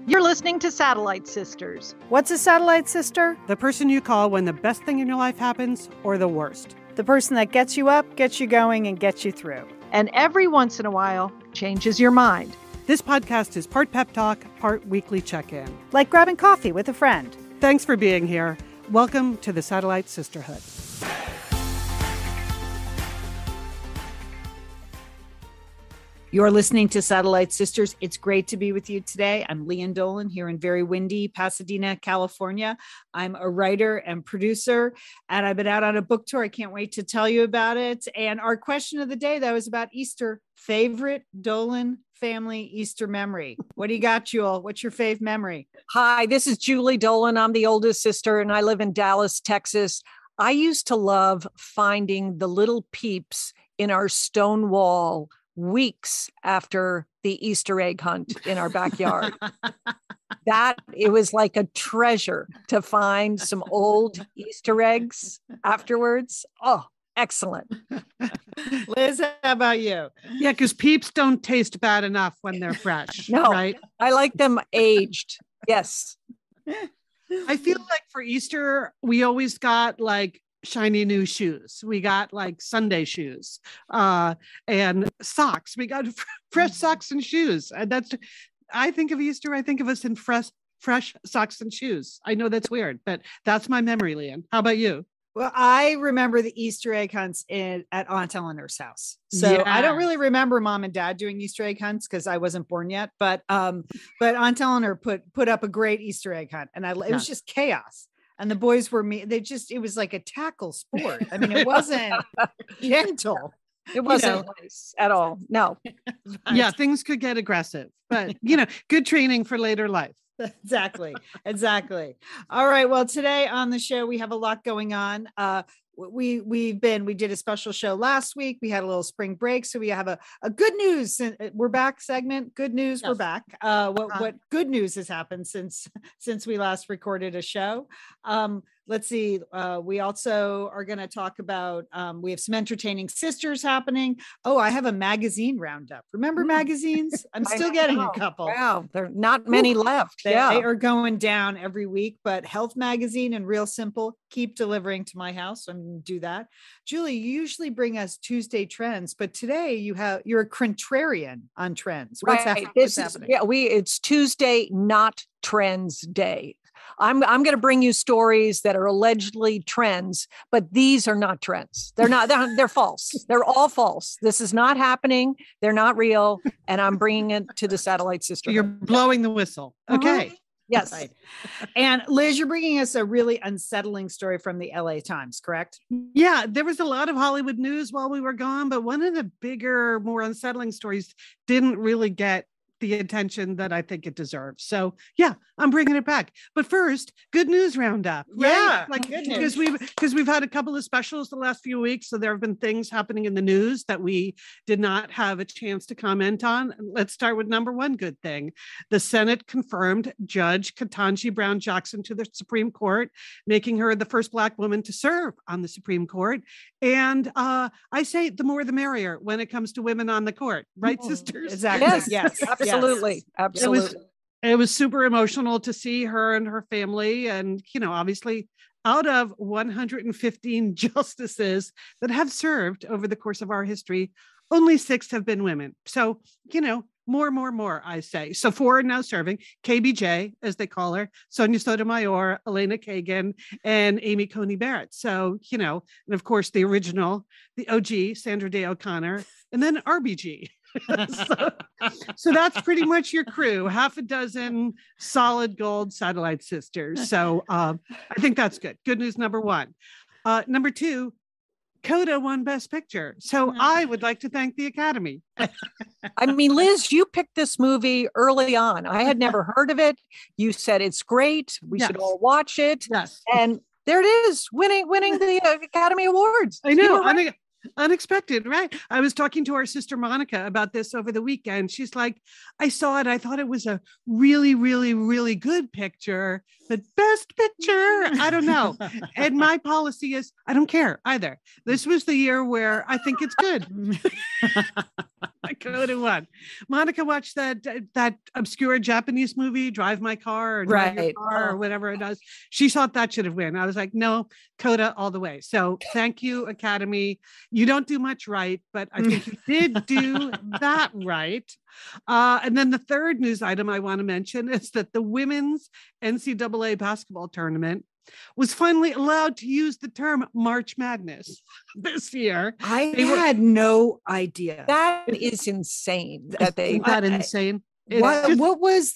You're listening to Satellite Sisters. What's a satellite sister? The person you call when the best thing in your life happens or the worst. The person that gets you up, gets you going, and gets you through. And every once in a while, changes your mind. This podcast is part pep talk, part weekly check-in. Like grabbing coffee with a friend. Thanks for being here. Welcome to the Satellite Sisterhood. You're listening to Satellite Sisters. It's great to be with you today. I'm Lian Dolan here in very windy Pasadena, California. I'm a writer and producer, and I've been out on a book tour. I can't wait to tell you about it. And our question of the day, though, is about Easter. Favorite Dolan family Easter memory. What do you got, Jewel? What's your fave memory? Hi, this is Julie Dolan. I'm the oldest sister, and I live in Dallas, Texas. I used to love finding the little peeps in our stone wall weeks after the Easter egg hunt in our backyard. It was like a treasure to find some old Easter eggs afterwards. Oh, excellent. Liz, how about you? Yeah, because peeps don't taste bad enough when they're fresh. No, right? I like them aged. Yes. I feel like for Easter, we always got like shiny new shoes. We got like Sunday shoes and socks. We got fresh socks and shoes. And I think of Easter, I think of us in fresh socks and shoes. I know that's weird, but that's my memory, Lian. How about you? Well, I remember the Easter egg hunts at Aunt Eleanor's house. So Yeah. I don't really remember mom and dad doing Easter egg hunts because I wasn't born yet. But Aunt Eleanor put up a great Easter egg hunt, and it was just chaos. And the boys were it was like a tackle sport. I mean, it wasn't gentle. It wasn't nice at all. No. Yeah, things could get aggressive, but good training for later life. Exactly. All right. Well, today on the show, we have a lot going on. We did a special show last week. We had a little spring break. So we have a good news. We're back segment. Good news. Yes. We're back. What good news has happened since we last recorded a show? Let's see. We also are going to talk about, we have some entertaining sisters happening. Oh, I have a magazine roundup. Remember magazines? I'm still getting a couple. Wow. There are not many left. They are going down every week, but Health Magazine and Real Simple keep delivering to my house. I'm going to do that. Julie, you usually bring us Tuesday trends, but today you're a contrarian on trends. What's happening? It's Tuesday, not Trends Day. I'm going to bring you stories that are allegedly trends, but these are not trends. They're not, they're false. They're all false. This is not happening. They're not real. And I'm bringing it to the Satellite Sisterhood. You're blowing the whistle. Okay. Yes. Right. And Liz, you're bringing us a really unsettling story from the LA Times, correct? Yeah, there was a lot of Hollywood news while we were gone, but one of the bigger, more unsettling stories didn't really get the attention that I think it deserves. So yeah, I'm bringing it back. But first, good news roundup. Right? Yeah, because we've had a couple of specials the last few weeks, so there have been things happening in the news that we did not have a chance to comment on. Let's start with number one good thing. The Senate confirmed Judge Ketanji Brown Jackson to the Supreme Court, making her the first Black woman to serve on the Supreme Court. And I say the more the merrier when it comes to women on the court, right, sisters? Exactly. Yes. Absolutely. Absolutely. It was super emotional to see her and her family. And, obviously out of 115 justices that have served over the course of our history, only 6 have been women. So, more, I say. So 4 are now serving. KBJ, as they call her, Sonia Sotomayor, Elena Kagan, and Amy Coney Barrett. So, and of course, the original, the OG, Sandra Day O'Connor, and then RBG. so that's pretty much your crew, half a dozen solid gold satellite sisters. So I think that's good. Good news number one. Number two, Coda won Best Picture. So I would like to thank the Academy. I mean, Liz, you picked this movie early on. I had never heard of it. You said it's great. We should all watch it. Yes. And there it is, winning the Academy Awards. I know. Unexpected, right? I was talking to our sister Monica about this over the weekend. She's like, I saw it. I thought it was a really, really, really good picture, but Best Picture, I don't know. And my policy is, I don't care either. This was the year where I think it's good. Coda won. Monica watched that obscure Japanese movie, Drive My Car or Drive Your Right. Car or whatever it does. She thought that should have won. I was like, no, Coda all the way. So thank you, Academy. You don't do much right, but I think you did do that right. And then the third news item I want to mention is that the women's NCAA basketball tournament was finally allowed to use the term March Madness this year. I had no idea. That is insane. That they Isn't that insane? What was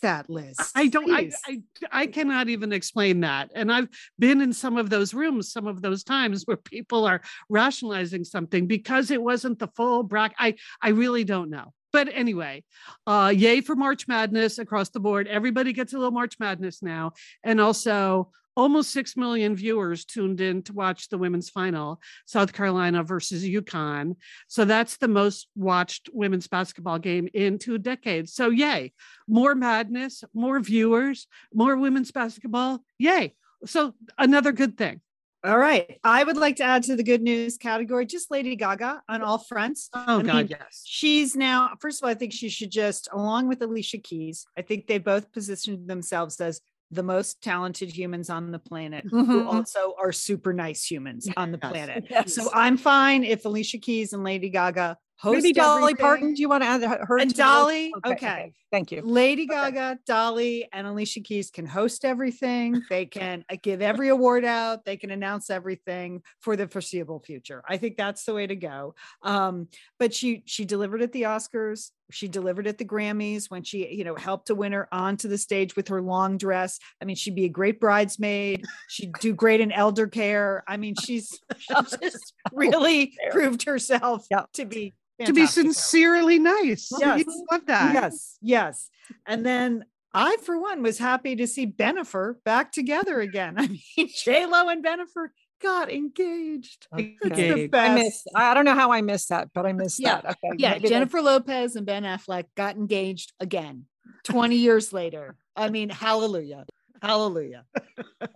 that, Liz? I cannot even explain that. And I've been in some of those rooms, some of those times where people are rationalizing something because it wasn't the full bracket. I really don't know. But anyway, yay for March Madness across the board. Everybody gets a little March Madness now. And also almost 6 million viewers tuned in to watch the women's final, South Carolina versus UConn. So that's the most watched women's basketball game in 2 decades. So yay, more madness, more viewers, more women's basketball. Yay. So another good thing. All right. I would like to add to the good news category, just Lady Gaga on all fronts. Oh, God, yes. She's now, first of all, I think she should just, along with Alicia Keys, I think they both positioned themselves as the most talented humans on the planet, who also are super nice humans on the planet. Yes. So I'm fine if Alicia Keys and Lady Gaga host maybe Dolly everything. Parton. Do you want to add her? And to the Dolly? list? Okay. Thank you. Lady Gaga, Dolly, and Alicia Keys can host everything. They can give every award out. They can announce everything for the foreseeable future. I think that's the way to go. But she delivered at the Oscars. She delivered at the Grammys when she, helped a winner onto the stage with her long dress. I mean, she'd be a great bridesmaid. She'd do great in elder care. I mean, she's just really proved herself to be fantastic. To be sincerely nice. Yes. You love that. Yes. And then I, for one, was happy to see Bennifer back together again. I mean, J-Lo and Bennifer got engaged. That's the best. I don't know how I missed that, but I missed that. Okay. Yeah. Jennifer Lopez and Ben Affleck got engaged again 20 years later. I mean, hallelujah. Hallelujah.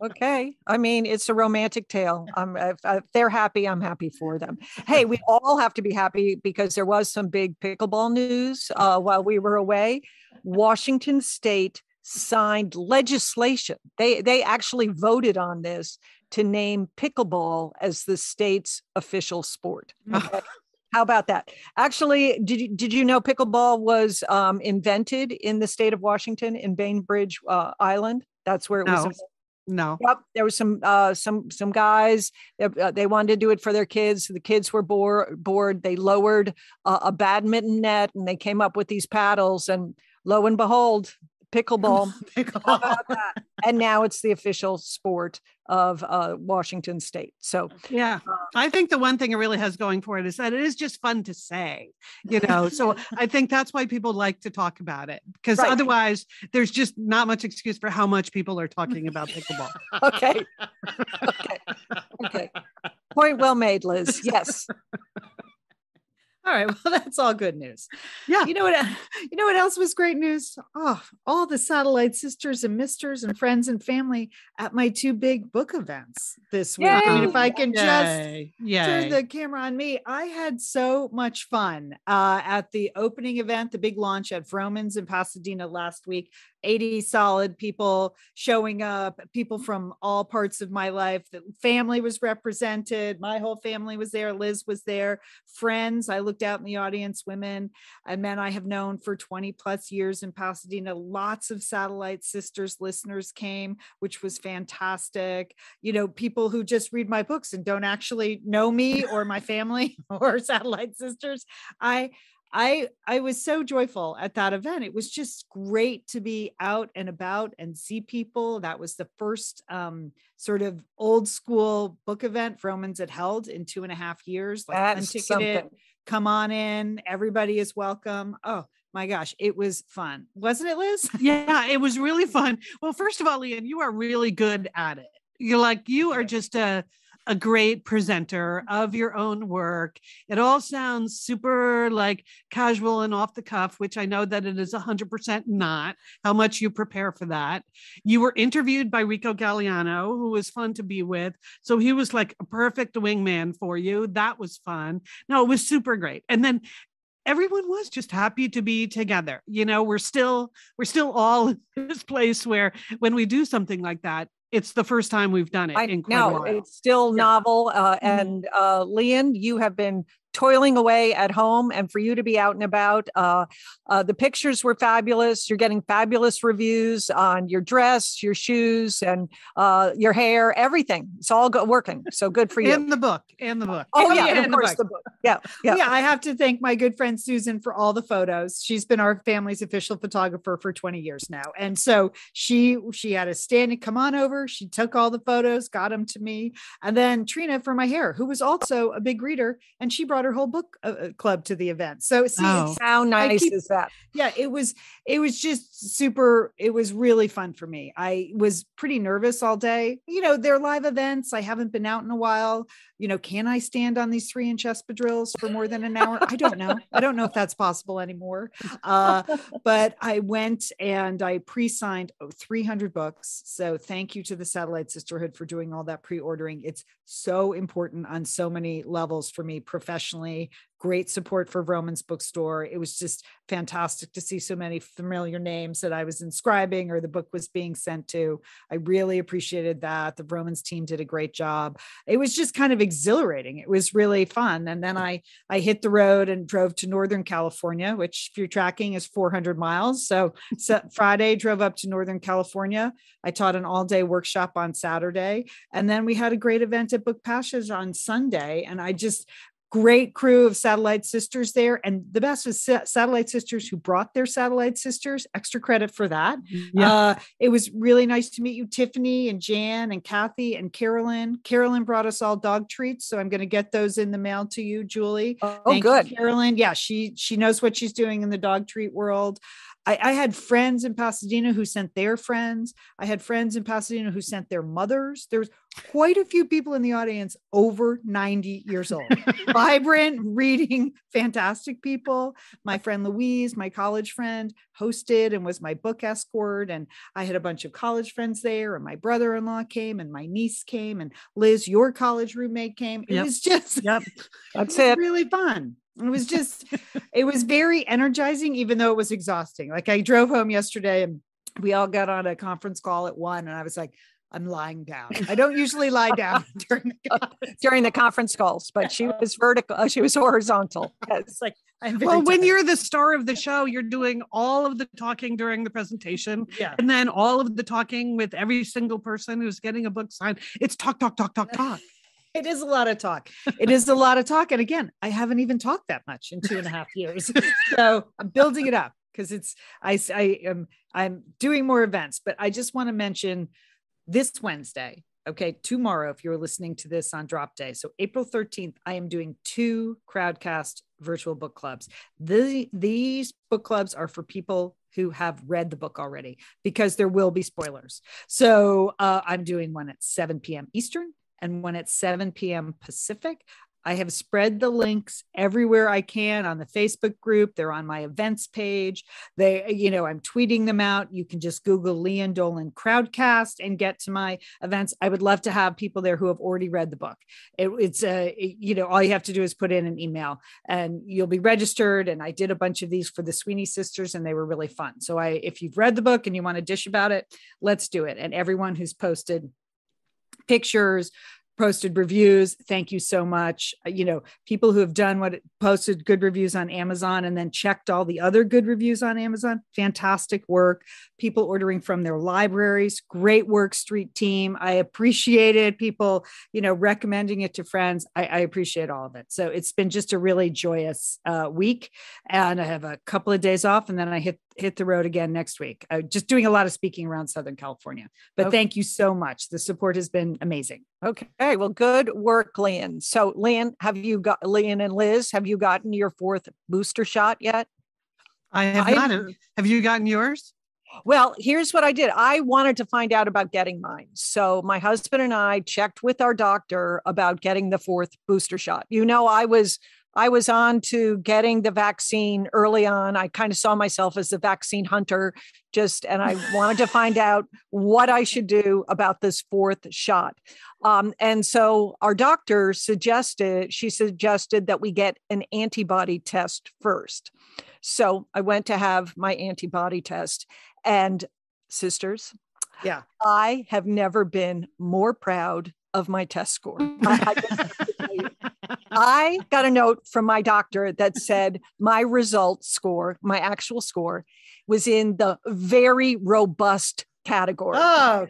Okay. I mean, it's a romantic tale. If they're happy, I'm happy for them. Hey, we all have to be happy because there was some big pickleball news while we were away. Washington State signed legislation. They actually voted on this to name pickleball as the state's official sport. Okay. How about that? Actually, did you know pickleball was invented in the state of Washington in Bainbridge Island? That's where it was. No. Yep. There was some guys. They wanted to do it for their kids. The kids were bored. They lowered a badminton net and they came up with these paddles. And lo and behold, pickleball. How about that? And now it's the official sport of Washington State. So yeah, I think the one thing it really has going for it is that it is just fun to say, so I think that's why people like to talk about it, because otherwise there's just not much excuse for how much people are talking about pickleball. Okay. Point well made, Liz. Yes. All right. Well, that's all good news. Yeah. You know what else was great news? Oh, all the satellite sisters and misters and friends and family at my 2 big book events this week. Yay. I mean, if I can just Yay. turn the camera on me, I had so much fun at the opening event, the big launch at Vroman's in Pasadena last week. 80 solid people showing up, people from all parts of my life. The family was represented. My whole family was there. Liz was there. Friends. I looked out in the audience, women and men I have known for 20 plus years in Pasadena. Lots of satellite sisters listeners came, which was fantastic. People who just read my books and don't actually know me or my family or satellite sisters. I was so joyful at that event. It was just great to be out and about and see people. That was the first sort of old school book event Vroman's had held in 2.5 years. Like unticketed, come on in, everybody is welcome. Oh my gosh, it was fun. Wasn't it, Liz? Yeah, it was really fun. Well, first of all, Lian, you are really good at it. You are just a great presenter of your own work. It all sounds super casual and off the cuff, which I know that it is 100% not. How much you prepare for that. You were interviewed by Rico Galliano, who was fun to be with. So he was like a perfect wingman for you. That was fun. No, it was super great. And then everyone was just happy to be together. We're still all in this place where when we do something like that, it's the first time we've done it in quite a while. It's still novel. And Lian, you have been toiling away at home, and for you to be out and about, the pictures were fabulous. You're getting fabulous reviews on your dress, your shoes, and your hair, everything. It's all working. So good for you. And the book. Oh yeah, and of course the book. Yeah. I have to thank my good friend Susan for all the photos. She's been our family's official photographer for 20 years now. And so she had a standing, come on over. She took all the photos, got them to me. And then Trina for my hair, who was also a big reader, and she brought her whole book club to the event. So see, how nice is that? Yeah, it was just super. It was really fun for me. I was pretty nervous all day. They're live events. I haven't been out in a while. Can I stand on these 3-inch espadrilles for more than an hour? I don't know. I don't know if that's possible anymore. But I went and I pre-signed 300 books. So thank you to the Satellite Sisterhood for doing all that pre-ordering. It's so important on so many levels for me professionally. Great support for Vroman's bookstore. It was just fantastic to see so many familiar names that I was inscribing or the book was being sent to. I really appreciated that. The Vroman's team did a great job. It was just kind of exhilarating. It was really fun. And then I hit the road and drove to Northern California, which if you're tracking is 400 miles. So Friday drove up to Northern California. I taught an all-day workshop on Saturday. And then we had a great event at Book Passage on Sunday. And great crew of Satellite Sisters there. And the best was Satellite Sisters who brought their Satellite Sisters. Extra credit for that. Yeah. It was really nice to meet you, Tiffany and Jan and Kathy and Carolyn. Carolyn brought us all dog treats. So I'm going to get those in the mail to you, Julie. Thank good. You, Carolyn. Yeah, she knows what she's doing in the dog treat world. I had friends in Pasadena who sent their friends. I had friends in Pasadena who sent their mothers. There was quite a few people in the audience over 90 years old. Vibrant, reading, fantastic people. My friend Louise, my college friend, hosted and was my book escort. And I had a bunch of college friends there, and my brother-in-law came, and my niece came, and Liz, your college roommate, came. It was just, that's it. Really fun. It was very energizing, even though it was exhausting. Like I drove home yesterday and we all got on a conference call at 1:00 and I was like, I'm lying down. I don't usually lie down during the conference calls, but she was vertical. She was horizontal. It's like, when you're the star of the show, you're doing all of the talking during the presentation. Yeah. And then all of the talking with every single person who's getting a book signed. It's talk. It is a lot of talk. And again, I haven't even talked that much in 2.5 years. So I'm building it up because I'm doing more events, but I just want to mention this Wednesday. Okay. Tomorrow, if you're listening to this on drop day. So April 13th, I am doing 2 Crowdcast virtual book clubs. These book clubs are for people who have read the book already because there will be spoilers. So I'm doing one at 7 p.m. Eastern and one at 7 p.m. Pacific. I have spread the links everywhere I can on the Facebook group. They're on my events page. I'm tweeting them out. You can just Google Lian Dolan Crowdcast and get to my events. I would love to have people there who have already read the book. All you have to do is put in an email and you'll be registered. And I did a bunch of these for the Sweeney sisters and they were really fun. So if you've read the book and you want to dish about it, let's do it. And everyone who's posted pictures, posted reviews, thank you so much. People who have posted good reviews on Amazon and then checked all the other good reviews on Amazon, fantastic work. People ordering from their libraries, great work, Street team. I appreciate it. People, recommending it to friends. I appreciate all of it. So it's been just a really joyous week, and I have a couple of days off and then I hit the road again next week. Just doing a lot of speaking around Southern California, but Thank you so much. The support has been amazing. Okay. Well, good work, Lian. So Lian, Lian and Liz, have you gotten your 4th booster shot yet? I have not. Have you gotten yours? Well, here's what I did. I wanted to find out about getting mine. So my husband and I checked with our doctor about getting the 4th booster shot. I was I was on to getting the vaccine early on. I kind of saw myself as the vaccine hunter, and I wanted to find out what I should do about this fourth shot. And so our doctor suggested that we get an antibody test first. So I went to have my antibody test, and sisters, yeah, I have never been more proud of my test score. I just have to tell you. I got a note from my doctor that said my result score, my actual score, was in the very robust category. Oh,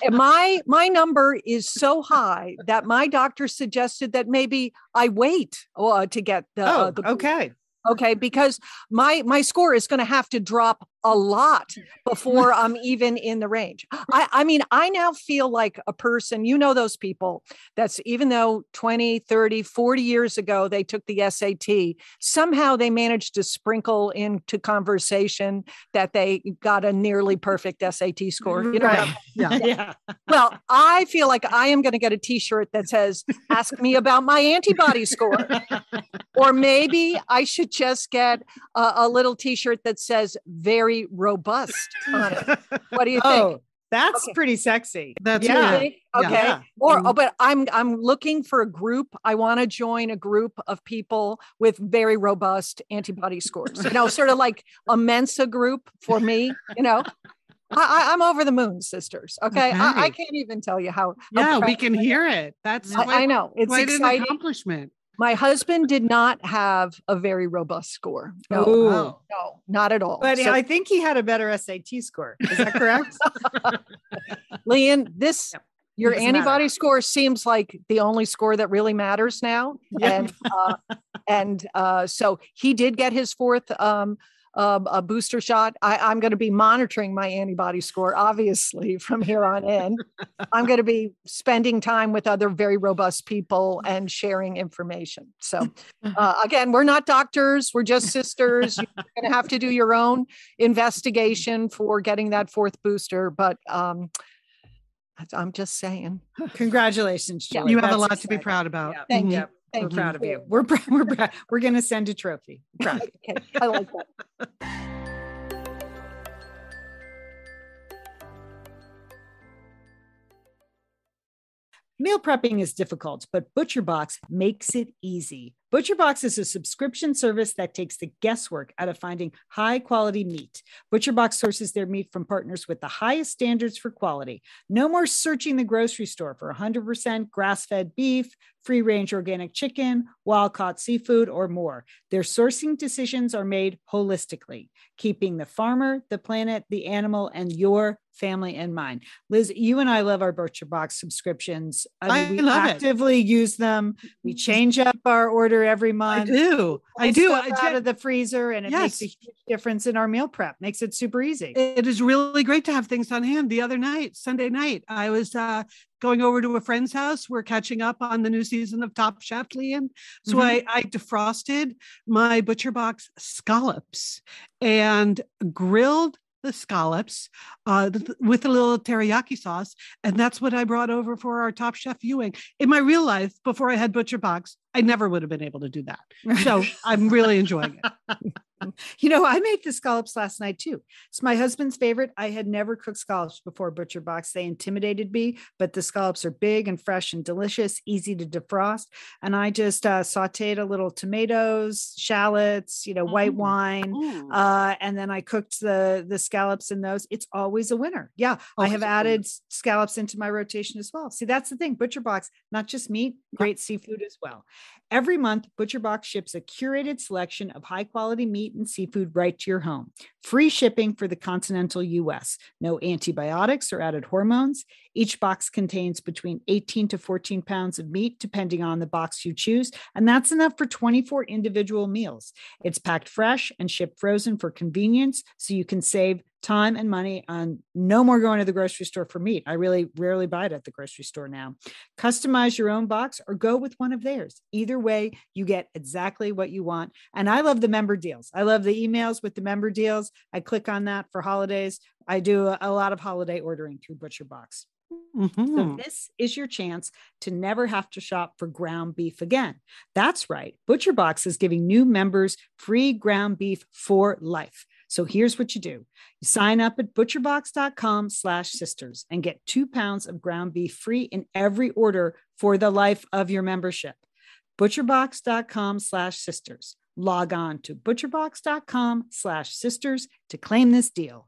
and my number is so high that my doctor suggested that maybe I wait to get the okay. Okay, because my score is going to have to drop a lot before I'm even in the range. I mean, I now feel like a person, those people that's, even though 20, 30, 40 years ago, they took the SAT, somehow they managed to sprinkle into conversation that they got a nearly perfect SAT score. Right. Yeah. Well, I feel like I am going to get a t-shirt that says, ask me about my antibody score. Or maybe I should just get a little t-shirt that says very robust on it. What do you think? Oh, that's pretty sexy. That's Okay. Yeah. But I'm looking for a group. I want to join a group of people with very robust antibody scores. Sort of like a Mensa group for me. I'm over the moon, sisters. Okay. I can't even tell you how. We can hear it. That's I know. It's quite exciting. an accomplishment. My husband did not have a very robust score. No, not at all. But I think he had a better SAT score. Is that correct? Lian, your antibody matter. score seems like the only score that really matters now. Yeah. And so he did get his fourth a booster shot. I'm going to be monitoring my antibody score, obviously, from here on in. I'm going to be spending time with other very robust people and sharing information. So again, we're not doctors. We're just sisters. You're going to have to do your own investigation for getting that fourth booster. But I'm just saying. Congratulations, Julie. You have a lot to be proud about. Yeah. Thank you. We're proud of you. We're going to send a trophy. Proud. Okay, I like that. Meal prepping is difficult, but ButcherBox makes it easy. ButcherBox is a subscription service that takes the guesswork out of finding high-quality meat. ButcherBox sources their meat from partners with the highest standards for quality. No more searching the grocery store for 100% grass-fed beef, free-range organic chicken, wild-caught seafood, or more. Their sourcing decisions are made holistically, keeping the farmer, the planet, the animal, and your family in mind. Liz, you and I love our ButcherBox subscriptions. We actively use them. We change up our order every month. I do. Out of the freezer, and it makes a huge difference in our meal prep. Makes it super easy. It is really great to have things on hand. The other night, Sunday night, I was going over to a friend's house. We're catching up on the new season of Top Chef, Lian. So I defrosted my ButcherBox scallops and grilled the scallops with a little teriyaki sauce. And that's what I brought over for our Top Chef viewing. In my real life, before I had ButcherBox, I never would have been able to do that. So I'm really enjoying it. I made the scallops last night too. It's my husband's favorite. I had never cooked scallops before ButcherBox. They intimidated me, but the scallops are big and fresh and delicious, easy to defrost. And I just sauteed a little tomatoes, shallots, white wine. And then I cooked the scallops in those. It's always a winner. Yeah. I have added scallops into my rotation as well. See, that's the thing. ButcherBox, not just meat, great seafood as well. Every month, ButcherBox ships a curated selection of high quality meat and seafood right to your home. Free shipping for the continental US. No antibiotics or added hormones. Each box contains between 18 to 14 pounds of meat, depending on the box you choose. And that's enough for 24 individual meals. It's packed fresh and shipped frozen for convenience, so you can save time and money on no more going to the grocery store for meat. I really rarely buy it at the grocery store now. Customize your own box or go with one of theirs. Either way, you get exactly what you want. And I love the member deals. I love the emails with the member deals. I click on that for holidays. I do a lot of holiday ordering through ButcherBox. So this is your chance to never have to shop for ground beef again. That's right. ButcherBox is giving new members free ground beef for life. So here's what you do. You sign up at butcherbox.com/sisters and get 2 pounds of ground beef free in every order for the life of your membership. Butcherbox.com/sisters. Log on to butcherbox.com/sisters to claim this deal.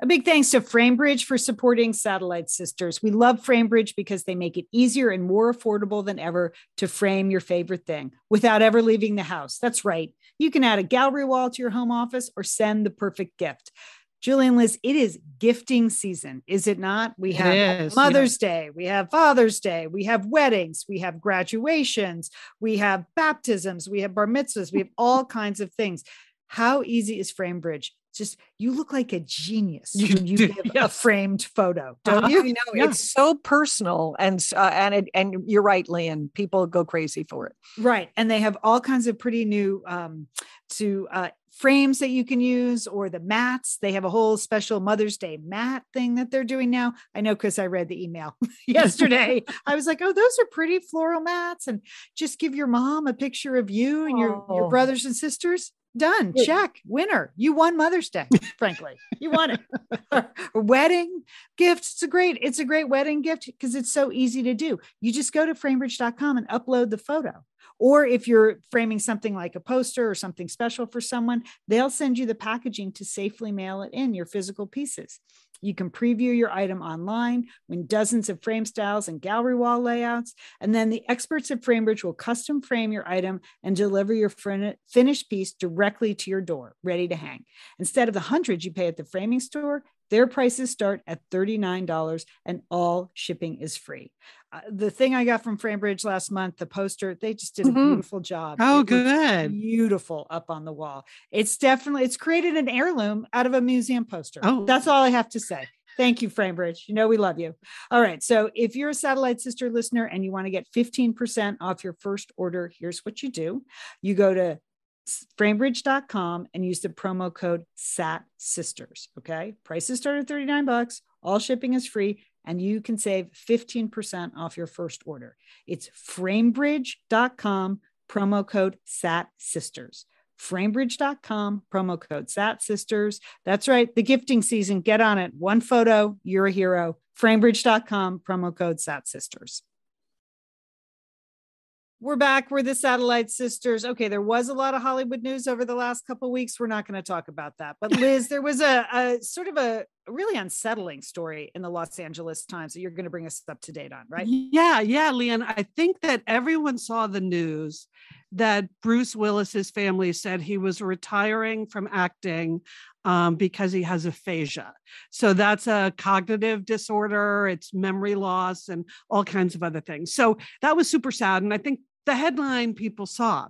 A big thanks to FrameBridge for supporting Satellite Sisters. We love FrameBridge because they make it easier and more affordable than ever to frame your favorite thing without ever leaving the house. That's right. You can add a gallery wall to your home office or send the perfect gift. Julie and Liz, it is gifting season, is it not? We have Mother's Day, we have Father's Day, we have weddings, we have graduations, we have baptisms, we have bar mitzvahs, we have all kinds of things. How easy is FrameBridge? Just, you look like a genius when you give a framed photo, don't you? I know, it's so personal, and you're right, Lian. People go crazy for it, right? And they have all kinds of pretty new frames that you can use, or the mats. They have a whole special Mother's Day mat thing that they're doing now. I know because I read the email yesterday. I was like, oh, those are pretty floral mats, and just give your mom a picture of you and your brothers and sisters. Done. Check. Winner. You won Mother's Day. Frankly, you won it. A wedding gift. It's a great wedding gift because it's so easy to do. You just go to framebridge.com and upload the photo. Or if you're framing something like a poster or something special for someone, they'll send you the packaging to safely mail it in, your physical pieces. You can preview your item online with dozens of frame styles and gallery wall layouts. And then the experts at FrameBridge will custom frame your item and deliver your finished piece directly to your door, ready to hang. Instead of the hundreds you pay at the framing store, their prices start at $39 and all shipping is free. The thing I got from FrameBridge last month, the poster, they just did a beautiful job. Oh, good. Beautiful up on the wall. It's created an heirloom out of a museum poster. Oh, that's all I have to say. Thank you, FrameBridge. You know, we love you. All right. So if you're a Satellite Sister listener and you want to get 15% off your first order, here's what you do. You go to framebridge.com and use the promo code SATSisters. Okay. Prices start at $39. All shipping is free. And you can save 15% off your first order. It's framebridge.com, promo code SATSisters. Framebridge.com, promo code SATSisters. That's right. The gifting season. Get on it. One photo, you're a hero. Framebridge.com, promo code SATSisters. We're back. We're the Satellite Sisters. Okay, there was a lot of Hollywood news over the last couple of weeks. We're not going to talk about that. But Liz, there was a sort of a really unsettling story in the Los Angeles Times that you're going to bring us up to date on, right? Yeah, Lian. I think that everyone saw the news that Bruce Willis's family said he was retiring from acting because he has aphasia. So that's a cognitive disorder. It's memory loss and all kinds of other things. So that was super sad. And I think the headline people saw,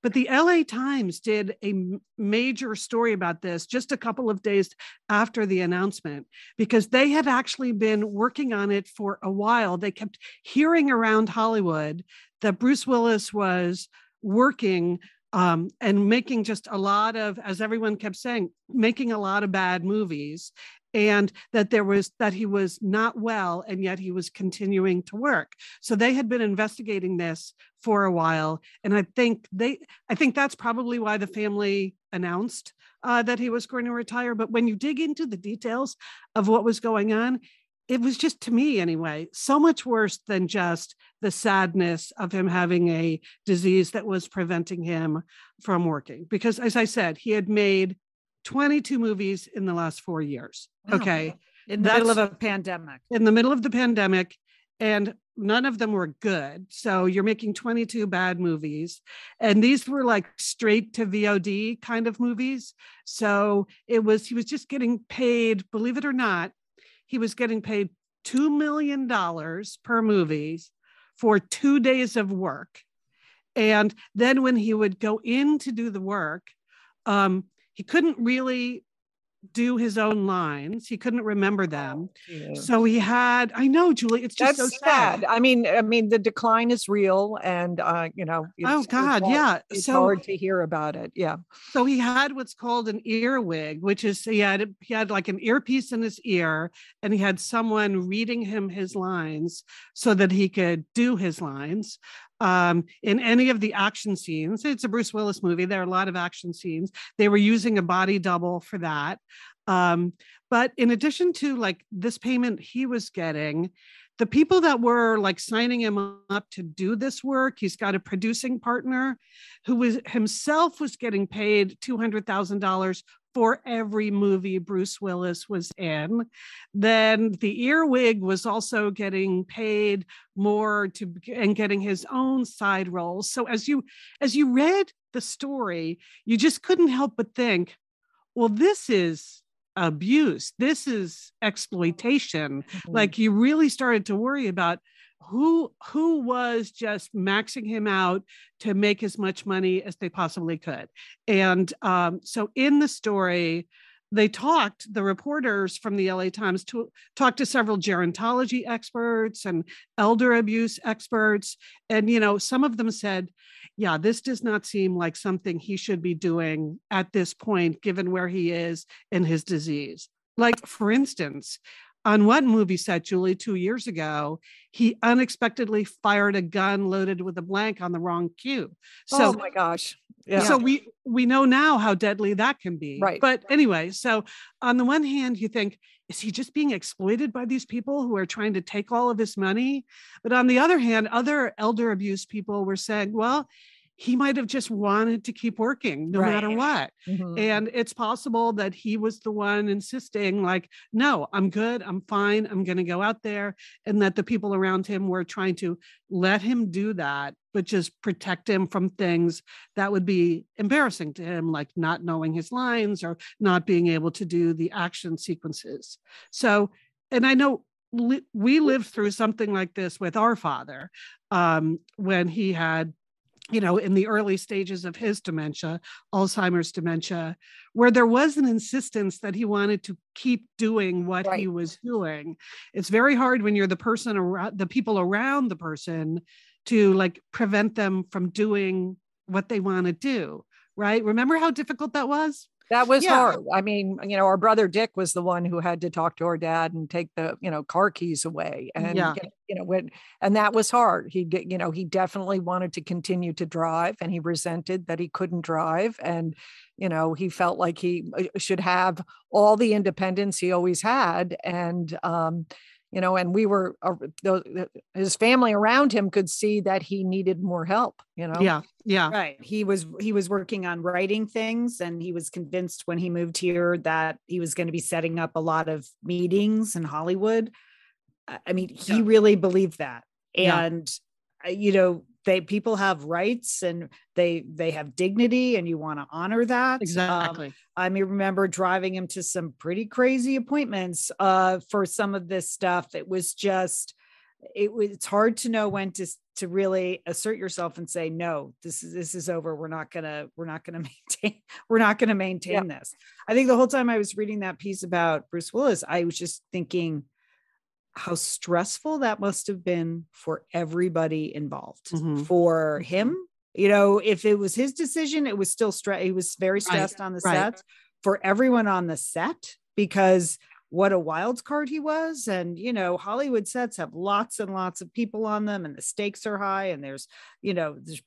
but the LA Times did a major story about this just a couple of days after the announcement, because they had actually been working on it for a while. They kept hearing around Hollywood that Bruce Willis was working and making just a lot of, as everyone kept saying, making a lot of bad movies, and that he was not well, and yet he was continuing to work. So they had been investigating this for a while. And I think that's probably why the family announced that he was going to retire. But when you dig into the details of what was going on, it was just, to me anyway, so much worse than just the sadness of him having a disease that was preventing him from working. Because as I said, he had made 22 movies in the last 4 years. Wow. Okay. In the middle of a pandemic. In the middle of the pandemic. And none of them were good. So you're making 22 bad movies. And these were like straight to VOD kind of movies. So he was just getting paid, believe it or not, he was getting paid $2 million per movie for 2 days of work. And then when he would go in to do the work, he couldn't really do his own lines. He couldn't remember them. Yeah. So he had, I know, Julie, it's just That's so sad. I mean, the decline is real, and Oh God, yeah. it's So hard to hear about it. Yeah. so he had what's called an earwig, which is he had like an earpiece in his ear, and he had someone reading him his lines so that he could do his lines. In any of the action scenes, it's a Bruce Willis movie. There are a lot of action scenes. They were using a body double for that. But in addition to like this payment he was getting, the people that were like signing him up to do this work, he's got a producing partner who was himself was getting paid $200,000 for every movie Bruce Willis was in. Then the earwig was also getting paid more and getting his own side roles. So as you read the story, you just couldn't help but think, well, this is abuse. This is exploitation. Mm-hmm. Like you really started to worry about who was just maxing him out to make as much money as they possibly could. And so in the story, the reporters from the LA Times talked to several gerontology experts and elder abuse experts. And, some of them said, yeah, this does not seem like something he should be doing at this point, given where he is in his disease. Like, for instance, on one movie set, Julie, 2 years ago, he unexpectedly fired a gun loaded with a blank on the wrong cue. So, oh my gosh. Yeah. So we know now how deadly that can be. Right. But anyway, so on the one hand, you think, is he just being exploited by these people who are trying to take all of his money? But on the other hand, other elder abuse people were saying, well, he might have just wanted to keep working no matter what. Mm-hmm. And it's possible that he was the one insisting like, no, I'm good. I'm fine. I'm going to go out there. And that the people around him were trying to let him do that, but just protect him from things that would be embarrassing to him, like not knowing his lines or not being able to do the action sequences. So, and I know we lived through something like this with our father when he had, in the early stages of his dementia, Alzheimer's dementia, where there was an insistence that he wanted to keep doing what he was doing. It's very hard when you're the person around the people around the person to like prevent them from doing what they want to do. Right. Remember how difficult that was? That was hard. I mean, our brother Dick was the one who had to talk to our dad and take the, car keys away. And, and that was hard. He definitely wanted to continue to drive, and he resented that he couldn't drive. And, he felt like he should have all the independence he always had. And, and we were, his family around him could see that he needed more help, Yeah. Right. He was working on writing things, and he was convinced when he moved here that he was going to be setting up a lot of meetings in Hollywood. I mean, he really believed that. And, people have rights, and they have dignity, and you want to honor that. Exactly. I remember driving him to some pretty crazy appointments for some of this stuff. It was just, it's hard to know when to really assert yourself and say, no, this is over. We're not going to maintain this. I think the whole time I was reading that piece about Bruce Willis, I was just thinking how stressful that must have been for everybody involved. Mm-hmm. For him, if it was his decision, it was still he was very stressed on the set. For everyone on the set, because what a wild card he was. And, Hollywood sets have lots and lots of people on them, and the stakes are high, and there's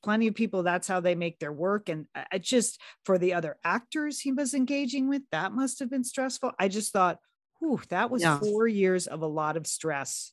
plenty of people. That's how they make their work. And I just, for the other actors he was engaging with, that must've been stressful. I just thought, that was 4 years of a lot of stress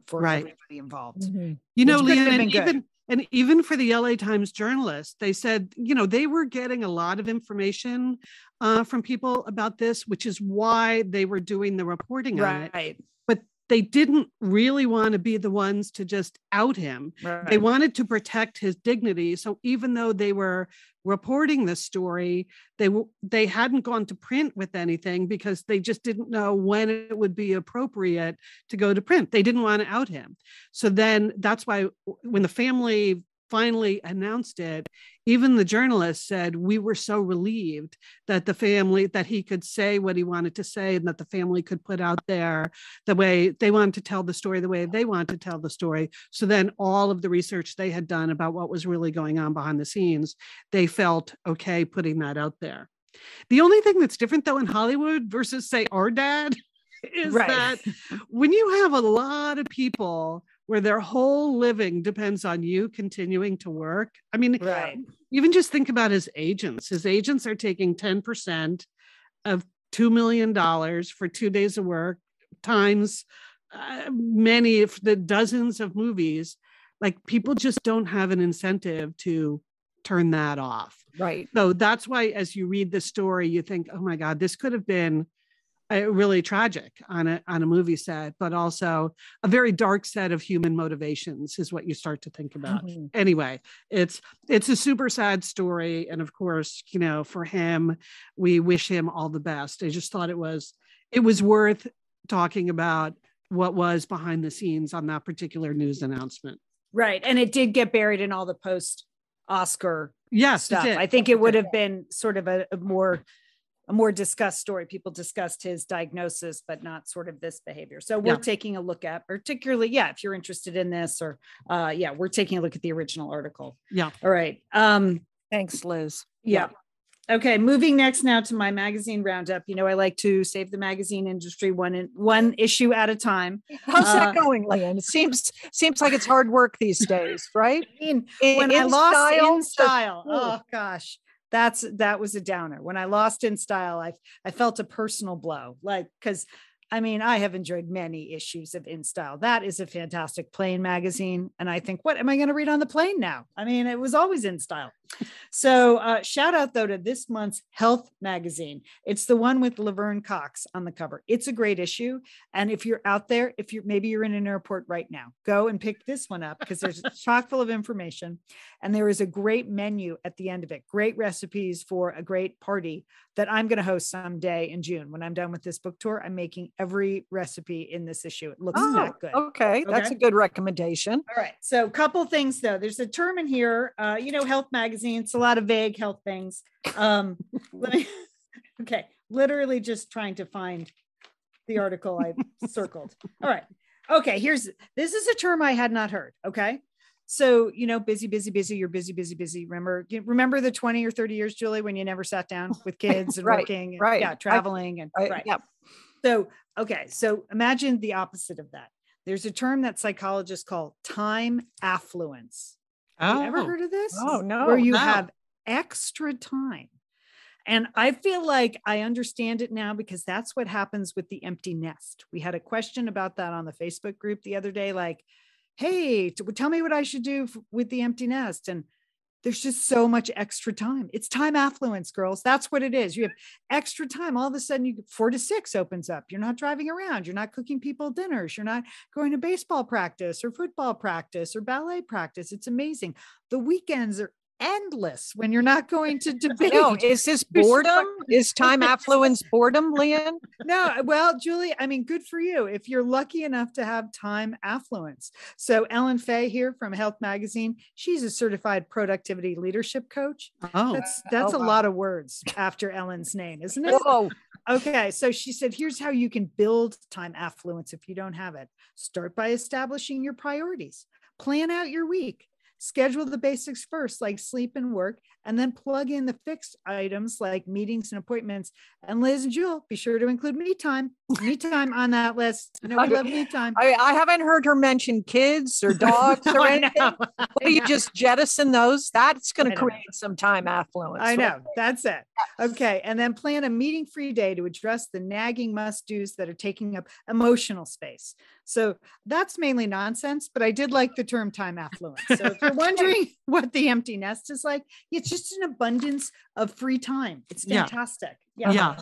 for everybody involved. Mm-hmm. Lian, and even for the LA Times journalists, they said, they were getting a lot of information from people about this, which is why they were doing the reporting on it. But they didn't really want to be the ones to just out him. Right. They wanted to protect his dignity. So even though they were reporting the story, they hadn't gone to print with anything because they just didn't know when it would be appropriate to go to print. They didn't want to out him. So then that's why when the family finally announced it, even the journalist said, we were so relieved that that he could say what he wanted to say and that the family could put out there the way they wanted to tell the story, the way they wanted to tell the story. So then all of the research they had done about what was really going on behind the scenes, they felt okay putting that out there. The only thing that's different though in Hollywood versus say our dad is that when you have a lot of people where their whole living depends on you continuing to work. I mean, even just think about his agents. His agents are taking 10% of $2 million for 2 days of work times many of the dozens of movies. Like people just don't have an incentive to turn that off. Right. So that's why as you read the story, you think, oh my God, this could have been really tragic on a movie set, but also a very dark set of human motivations is what you start to think about. Mm-hmm. Anyway, it's a super sad story. And of course, you know, for him, we wish him all the best. I just thought it was worth talking about what was behind the scenes on that particular news announcement. Right. And it did get buried in all the post-Oscar stuff. It did. I think it would have been sort of a more discussed story. People discussed his diagnosis, but not sort of this behavior. So we're taking a look at, particularly, if you're interested in this or, we're taking a look at the original article. Yeah. All right. Thanks, Liz. Yeah. Okay. Moving next now to my magazine roundup. You know, I like to save the magazine industry one issue at a time. How's that going, Lian? It seems like it's hard work these days, right? I lost In Style. Oh gosh. That was a downer. When I lost In Style, I felt a personal blow, like, because I mean, I have enjoyed many issues of In Style. That is a fantastic plane magazine. And I think, what am I going to read on the plane now? I mean, it was always In Style. So shout out though to this month's Health magazine. It's the one with Laverne Cox on the cover. It's a great issue. And if you're out there, maybe you're in an airport right now, go and pick this one up because there's chock full of information. And there is a great menu at the end of it. Great recipes for a great party that I'm going to host someday in June. When I'm done with this book tour, I'm making every recipe in this issue. It looks that good. Okay. That's a good recommendation. All right. So a couple things though. There's a term in here, Health magazine. It's a lot of vague health things. Literally just trying to find the article I circled. All right. Okay. This is a term I had not heard. Okay. So, busy, you're busy. Remember the 20 or 30 years, Julie, when you never sat down with kids and working and traveling So, okay. So imagine the opposite of that. There's a term that psychologists call time affluence. Have you ever heard of this? Oh, no. Where you have extra time. And I feel like I understand it now because that's what happens with the empty nest. We had a question about that on the Facebook group the other day, like, hey, tell me what I should do with the empty nest. And there's just so much extra time. It's time affluence, girls. That's what it is. You have extra time. All of a sudden, 4 to 6 opens up. You're not driving around. You're not cooking people dinners. You're not going to baseball practice or football practice or ballet practice. It's amazing. The weekends are endless when you're not going to debate. No, is this boredom? Is time affluence boredom, Lian? No, well, Julie, I mean, good for you if you're lucky enough to have time affluence. So Ellen Fay here from Health Magazine, she's a certified productivity leadership coach. Oh, that's a lot of words after Ellen's name, isn't it? Whoa. Okay, so she said, here's how you can build time affluence if you don't have it. Start by establishing your priorities. Plan out your week. Schedule the basics first, like sleep and work, and then plug in the fixed items like meetings and appointments. And Liz and Jewel, be sure to include me time on that list. We love me time. I haven't heard her mention kids or dogs or anything. Do you just jettison those? That's going to create some time affluence. I know. That's it. Okay. And then plan a meeting-free day to address the nagging must-dos that are taking up emotional space. So that's mainly nonsense, but I did like the term time affluence. So if you're wondering what the empty nest is like, it's just an abundance of free time. It's fantastic. Yeah.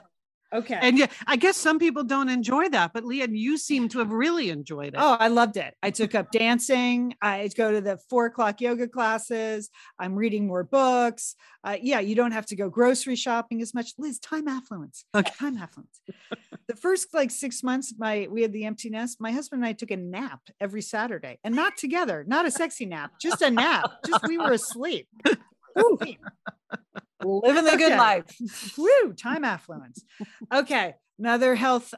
Okay. And I guess some people don't enjoy that, but Lian, you seem to have really enjoyed it. Oh, I loved it. I took up dancing. I go to the 4:00 yoga classes. I'm reading more books. You don't have to go grocery shopping as much. Liz, time affluence. Okay. Time affluence. The first like 6 months, we had the empty nest. My husband and I took a nap every Saturday, and not together, not a sexy nap, just a nap. Just we were asleep. Living the good life. Woo, time affluence. Okay. Another health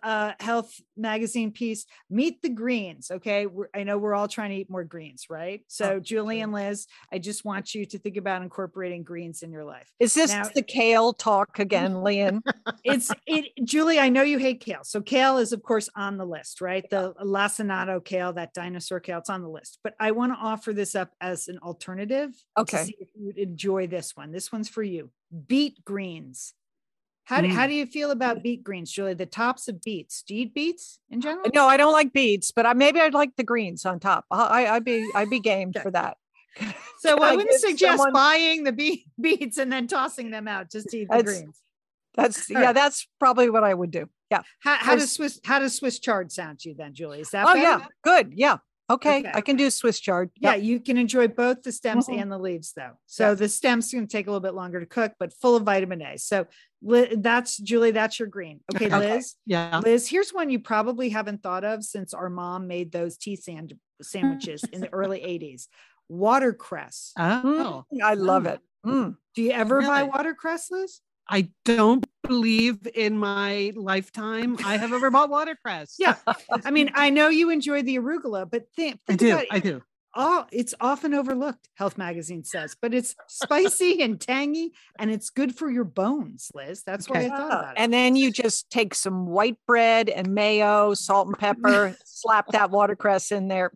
magazine piece, Meet the Greens. Okay. I know we're all trying to eat more greens, right? So Julie and Liz, I just want you to think about incorporating greens in your life. Is this the kale talk again, Lian? Julie, I know you hate kale. So kale is of course on the list, right? The lacinato kale, that dinosaur kale, it's on the list, but I want to offer this up as an alternative. Okay. To see if you would enjoy this one. This one's for you. Beet greens. How do you feel about beet greens, Julie? The tops of beets. Do you eat beets in general? No, I don't like beets, but maybe I'd like the greens on top. I'd be game for that. So I wouldn't suggest buying the beets and then tossing them out just to eat the greens. That's probably what I would do. Yeah. How does Swiss chard sound to you then, Julie? Is that better? Yeah, good. Yeah. Okay. I can do Swiss chard. Yeah, you can enjoy both the stems and the leaves though. So the stems going to take a little bit longer to cook, but full of vitamin A. So that's Julie, that's your green. Okay, Liz. Yeah. Liz, here's one you probably haven't thought of since our mom made those tea sandwiches in the early 80s. Watercress. Oh, I love it. Do you ever buy watercress, Liz? I don't believe in my lifetime I have ever bought watercress. Yeah. I mean, I know you enjoy the arugula, but think I do. It's often overlooked, Health Magazine says, but it's spicy and tangy and it's good for your bones, Liz. That's why I thought about it. And then you just take some white bread and mayo, salt and pepper, slap that watercress in there.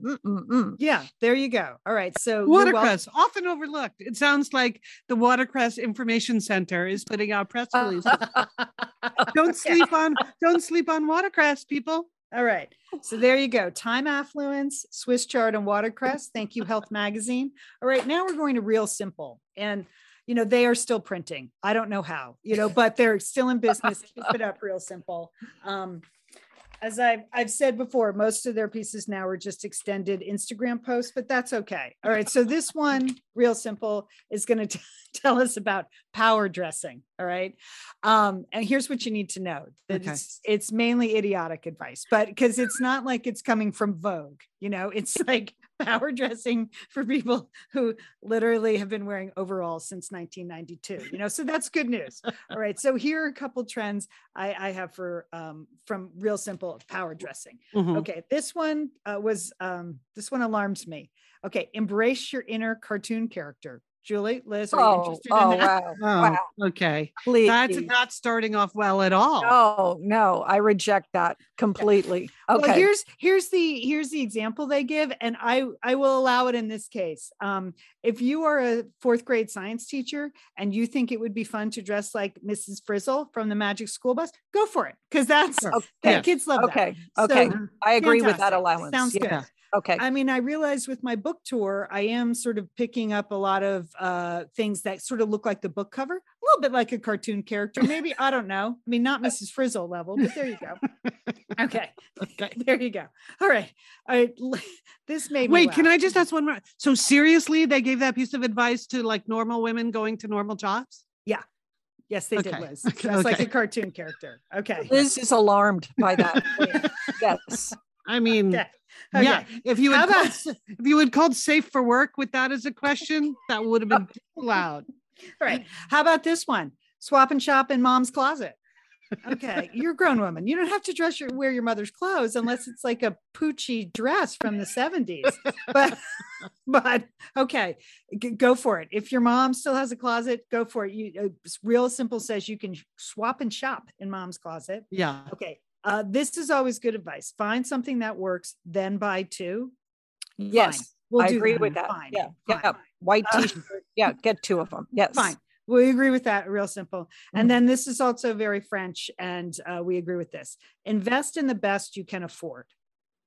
Yeah, there you go. All right. So watercress, often overlooked. It sounds like the Watercress Information Center is putting out press releases. Don't sleep on watercress, people. All right. So there you go. Time affluence, Swiss chard, and watercress. Thank you, Health Magazine. All right. Now we're going to Real Simple. And, they are still printing. I don't know how, but they're still in business. Keep it up, Real Simple. As I've said before, most of their pieces now are just extended Instagram posts, but that's okay. All right. So this one, Real Simple, is going to tell us about power dressing. All right. And here's what you need to know. That it's mainly idiotic advice, but because it's not like it's coming from Vogue, it's like power dressing for people who literally have been wearing overalls since 1992, so that's good news. All right. So here are a couple trends I have from Real Simple power dressing. Okay. This one alarms me. Okay. Embrace your inner cartoon character. Julie, Liz, are you interested in that? Wow. Okay. Please. That's not starting off well at all. No, I reject that completely. Okay. Well, here's the example they give, and I will allow it in this case. If you are a fourth grade science teacher and you think it would be fun to dress like Mrs. Frizzle from the Magic School Bus, go for it, because kids love that. Okay. So, I agree with that allowance. Sounds good. Okay. I mean, I realized with my book tour, I am sort of picking up a lot of things that sort of look like the book cover, a little bit like a cartoon character. Maybe, I don't know. I mean, not Mrs. Frizzle level, but there you go. Okay. There you go. All right. This made me Wait, laugh. can I just ask one more? So seriously, they gave that piece of advice to like normal women going to normal jobs? Yeah. Yes, they did, Liz. That's like a cartoon character. Okay. Liz is alarmed by that. Yes. I mean, yeah, if you had called safe for work with that as a question, that would have been loud. All right. How about this one? Swap and shop in mom's closet. Okay. You're a grown woman. You don't have to wear your mother's clothes unless it's like a Poochie dress from the 70s. But okay, go for it. If your mom still has a closet, go for it. Real Simple says you can swap and shop in mom's closet. Yeah. Okay. This is always good advice. Find something that works, then buy two. Yes, I agree with that. Fine. Yeah. White t-shirt. Yeah, get two of them. Yes. Fine. We agree with that. Real Simple. And then this is also very French, and we agree with this. Invest in the best you can afford.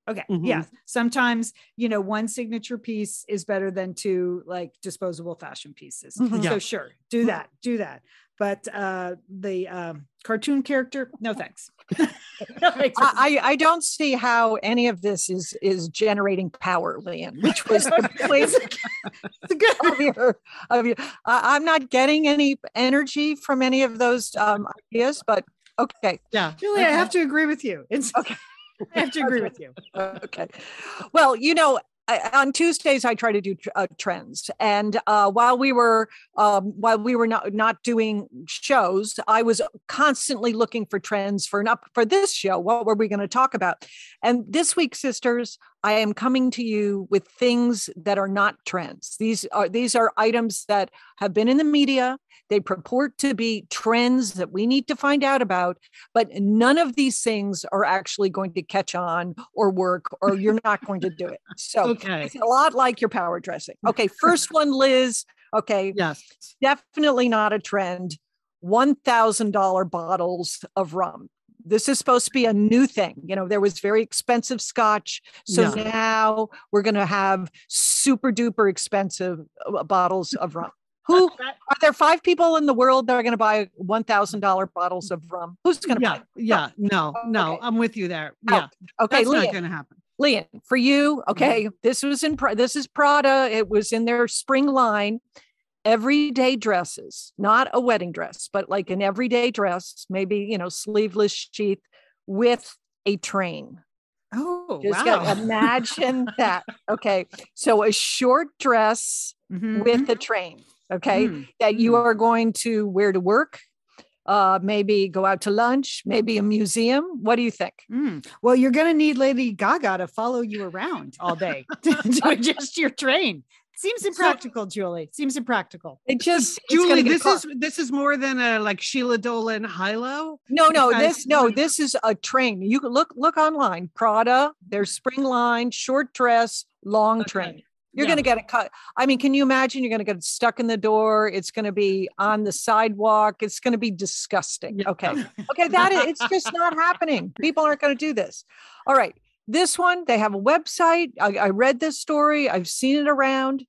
Okay. Yeah. Sometimes, one signature piece is better than two like disposable fashion pieces. So sure, do that. But the cartoon character, no thanks. I don't see how any of this is generating power, Lian, which was of your. I'm not getting any energy from any of those ideas, but Okay. Yeah. Julie, I have to agree with you. It's okay. I have to agree with you. Okay. Well, on Tuesdays I try to do trends, and while we were not doing shows, I was constantly looking for trends for this show. What were we going to talk about? And this week, sisters, I am coming to you with things that are not trends. These are items that have been in the media. They purport to be trends that we need to find out about, but none of these things are actually going to catch on or work, or you're not going to do it. So Okay. It's a lot like your power dressing. Okay, first one, Liz. Okay, Yes. definitely not a trend. $1,000 bottles of rum. This is supposed to be a new thing. There was very expensive scotch. So now we're going to have super duper expensive bottles of rum. Are there 5 people in the world that are going to buy $1,000 bottles of rum? Who's going to buy? Yeah. No, Okay. I'm with you there. Yeah. Okay. That's not Lian, going to happen. Lian, for you. Okay. This is Prada. It was in their spring line. Everyday dresses, not a wedding dress, but like an everyday dress, maybe, sleeveless sheath with a train. Oh, Just wow. imagine that. Okay. So a short dress with a train. Okay. That you are going to wear to work, maybe go out to lunch, maybe a museum. What do you think? Well, you're going to need Lady Gaga to follow you around all day to adjust your train. Seems impractical, Julie. Seems impractical. Julie, this is more than a like Sheila Dolan high-low. This is a train. You can look online. Prada, their spring line, short dress, long train. You're going to get a cut. I mean, can you imagine? You're going to get stuck in the door. It's going to be on the sidewalk. It's going to be disgusting. Yeah. Okay. It's just not happening. People aren't going to do this. All right. This one, they have a website. I read this story. I've seen it around.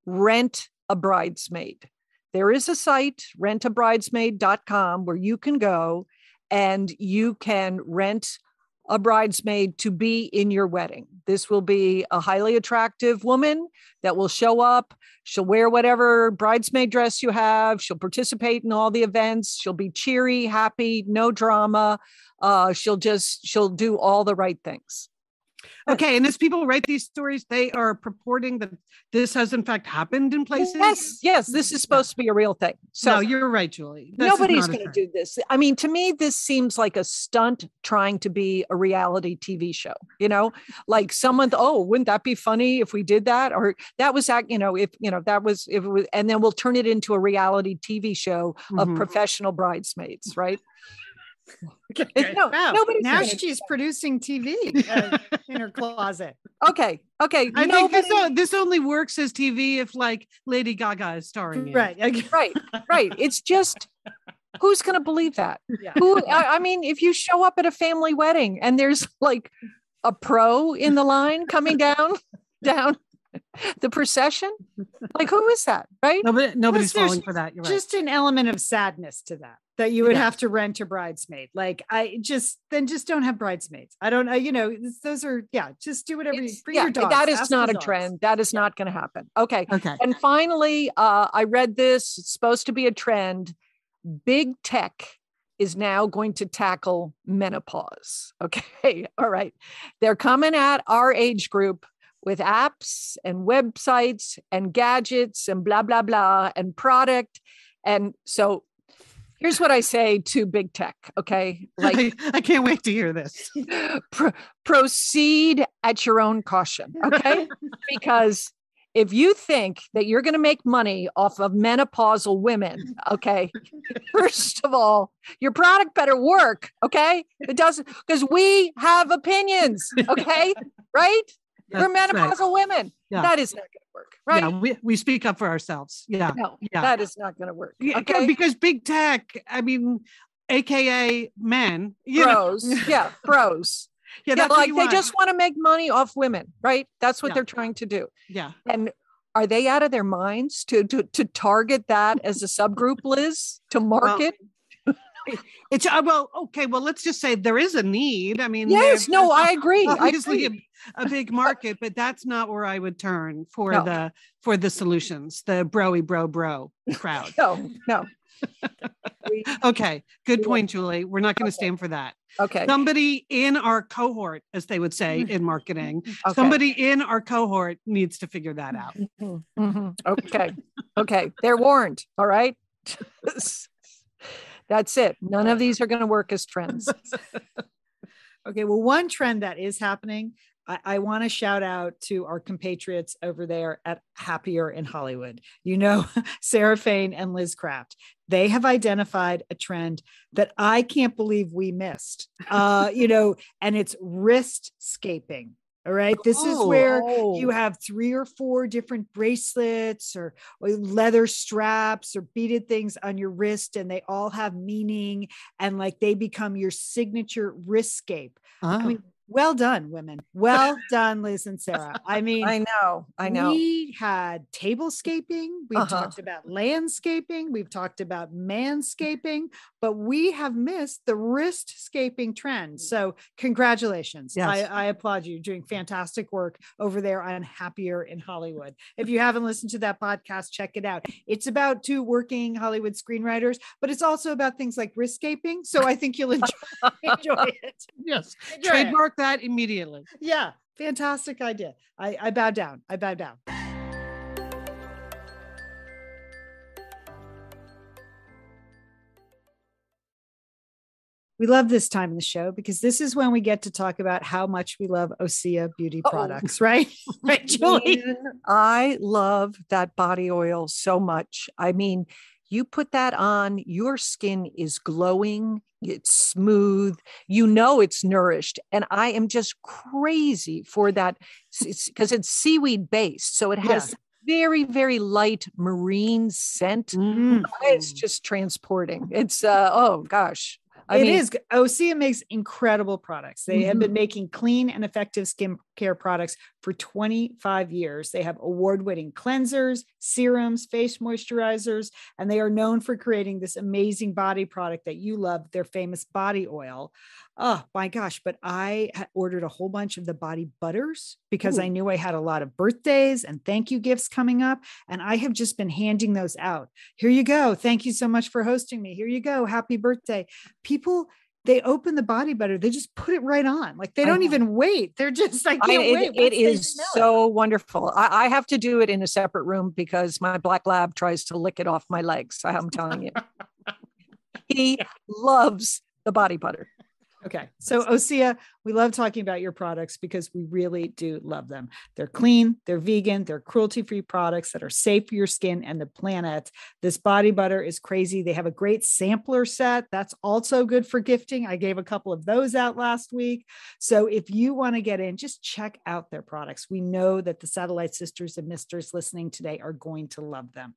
Rent a Bridesmaid. There is a site, rentabridesmaid.com, where you can go and you can rent a bridesmaid to be in your wedding. This will be a highly attractive woman that will show up. She'll wear whatever bridesmaid dress you have. She'll participate in all the events. She'll be cheery, happy, no drama. She'll do all the right things. Okay. And as people write these stories, they are purporting that this has in fact happened in places. Yes. This is supposed to be a real thing. So no, you're right, Julie. Nobody's going to do this. I mean, to me, this seems like a stunt trying to be a reality TV show, like someone, wouldn't that be funny if we did that? Or that was, if it was, and then we'll turn it into a reality TV show of professional bridesmaids, right? Now she's producing TV in her closet. Okay. I think this only works as TV if like Lady Gaga is starring in. Right. It's just, who's going to believe that? Yeah. I mean, if you show up at a family wedding and there's like a pro in the line coming down the procession, like who is that? Right? Nobody's falling for that. You're right. Just an element of sadness to that you would have to rent a bridesmaid. Like just don't have bridesmaids. I don't know. Those are, just do whatever. Bring your dogs. That is not a trend. That is not going to happen. Okay. And finally, I read this. It's supposed to be a trend. Big tech is now going to tackle menopause. Okay. All right. They're coming at our age group with apps and websites and gadgets and blah, blah, blah, and product. And so here's what I say to big tech. Okay. Like, I can't wait to hear this. Proceed at your own caution. Okay. Because if you think that you're going to make money off of menopausal women, okay, first of all, your product better work. Okay. It doesn't, because we have opinions. Okay. Right. We're menopausal women. Yeah. That is not going to work, right? Yeah, we speak up for ourselves. Yeah. No, that is not going to work. Okay? Because big tech, I mean, AKA men. Bros. Yeah, bros. Yeah, that's like they just want to make money off women, right? That's what they're trying to do. Yeah. And are they out of their minds to target that as a subgroup, Liz, to market? It's well, let's just say there is a need. I mean, I agree. Obviously a big market, but that's not where I would turn for the solutions, the bro crowd. No. Okay. Good point, Julie. We're not going to stand for that. Okay. Somebody in our cohort, as they would say in marketing, Okay. somebody in our cohort needs to figure that out. Okay. Okay. They're warned. All right. That's it. None of these are going to work as trends. Okay. Well, one trend that is happening, I want to shout out to our compatriots over there at Happier in Hollywood. You know, Sarah Fain and Liz Kraft. They have identified a trend that I can't believe we missed, and it's wristscaping. All right. This is where you have 3 or 4 different bracelets or leather straps or beaded things on your wrist, and they all have meaning, and like they become your signature wristscape. I mean, well done, women. Well done, Liz and Sarah. I mean, I know. We had tablescaping. We've talked about landscaping. We've talked about manscaping, but we have missed the wristscaping trend. So congratulations. Yes. I applaud you. You're doing fantastic work over there on Happier in Hollywood. If you haven't listened to that podcast, check it out. It's about 2 working Hollywood screenwriters, but it's also about things like wristscaping. So I think you'll enjoy it. Yes. Trademark that immediately. Yeah. Fantastic idea. I bow down. I bow down. We love this time in the show because this is when we get to talk about how much we love Osea beauty products, right? Right, Julie? I love that body oil so much. I mean, you put that on, your skin is glowing. It's smooth, it's nourished. And I am just crazy for that because it's seaweed based. So it has very, very light marine scent. It's just transporting. It's, oh gosh. I mean, Osea makes incredible products. They have been making clean and effective skincare products for 25 years. They have award-winning cleansers, serums, face moisturizers, and they are known for creating this amazing body product that you love, their famous body oil. Oh my gosh. But I ordered a whole bunch of the body butters because I knew I had a lot of birthdays and thank you gifts coming up. And I have just been handing those out. Here you go. Thank you so much for hosting me. Here you go. Happy birthday. People, they open the body butter. They just put it right on. Like they don't even wait. They're just like, it is so wonderful. I have to do it in a separate room because my black lab tries to lick it off my legs. I'm telling you, he loves the body butter. Okay. So Osea, we love talking about your products because we really do love them. They're clean, they're vegan, they're cruelty-free products that are safe for your skin and the planet. This body butter is crazy. They have a great sampler set. That's also good for gifting. I gave a couple of those out last week. So if you want to get in, just check out their products. We know that the Satellite Sisters and Misters listening today are going to love them.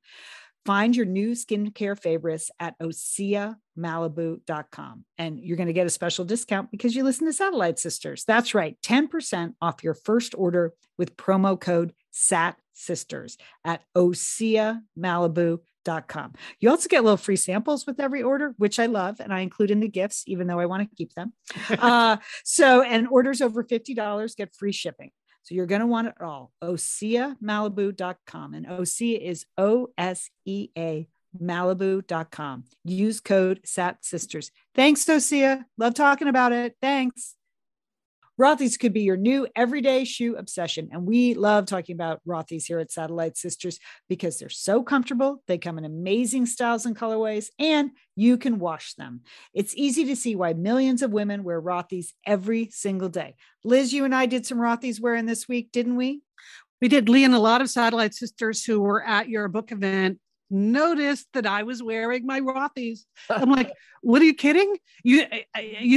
Find your new skincare favorites at OseaMalibu.com. And you're going to get a special discount because you listen to Satellite Sisters. That's right. 10% off your first order with promo code SATSisters at OseaMalibu.com. You also get little free samples with every order, which I love. And I include in the gifts, even though I want to keep them. And orders over $50 get free shipping. So you're going to want it all. OseaMalibu.com. And Osea is OSEA Malibu.com. Use code SATSisters. Thanks, Osea. Love talking about it. Thanks. Rothy's could be your new everyday shoe obsession. And we love talking about Rothy's here at Satellite Sisters because they're so comfortable. They come in amazing styles and colorways, and you can wash them. It's easy to see why millions of women wear Rothy's every single day. Liz, you and I did some Rothy's wearing this week, didn't we? We did. Lian, a lot of Satellite Sisters who were at your book event noticed that I was wearing my Rothy's. I'm like, what are you kidding? You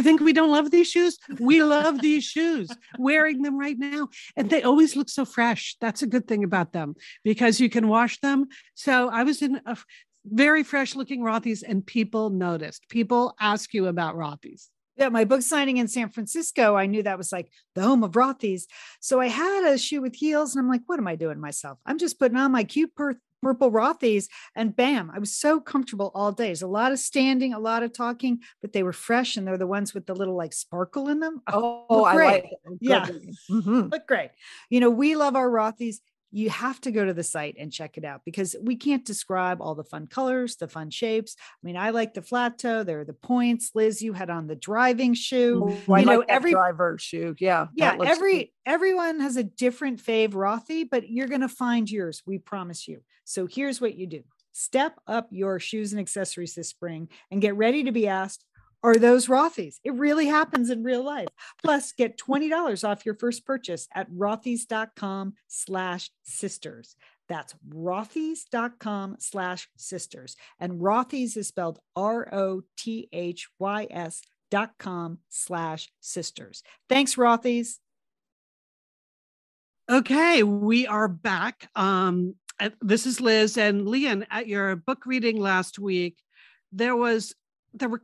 think we don't love these shoes? We love these shoes, wearing them right now. And they always look so fresh. That's a good thing about them because you can wash them. So I was in a very fresh looking Rothy's and people noticed. People ask you about Rothy's. Yeah, my book signing in San Francisco, I knew that was like the home of Rothy's. So I had a shoe with heels and I'm like, what am I doing myself? I'm just putting on my cute purple Rothy's and bam, I was so comfortable all day. There's a lot of standing, a lot of talking, but they were fresh and they're the ones with the little like sparkle in them. Oh, I like it. Yeah. Look great. We love our Rothy's. you have to go to the site and check it out because we can't describe all the fun colors, the fun shapes. I mean, I like the flat toe. There are the points. Liz, you had on the driving shoe. I like that driver shoe. Yeah. Yeah. Everyone has a different fave Rothy, but you're going to find yours. We promise you. So here's what you do. Step up your shoes and accessories this spring and get ready to be asked, are those Rothy's? It really happens in real life. Plus, get $20 off your first purchase at rothys.com/sisters. That's rothys.com/sisters. And Rothys is spelled ROTHYS.com/sisters. Thanks, Rothys. Okay, we are back. This is Liz and Lian. At your book reading last week, there were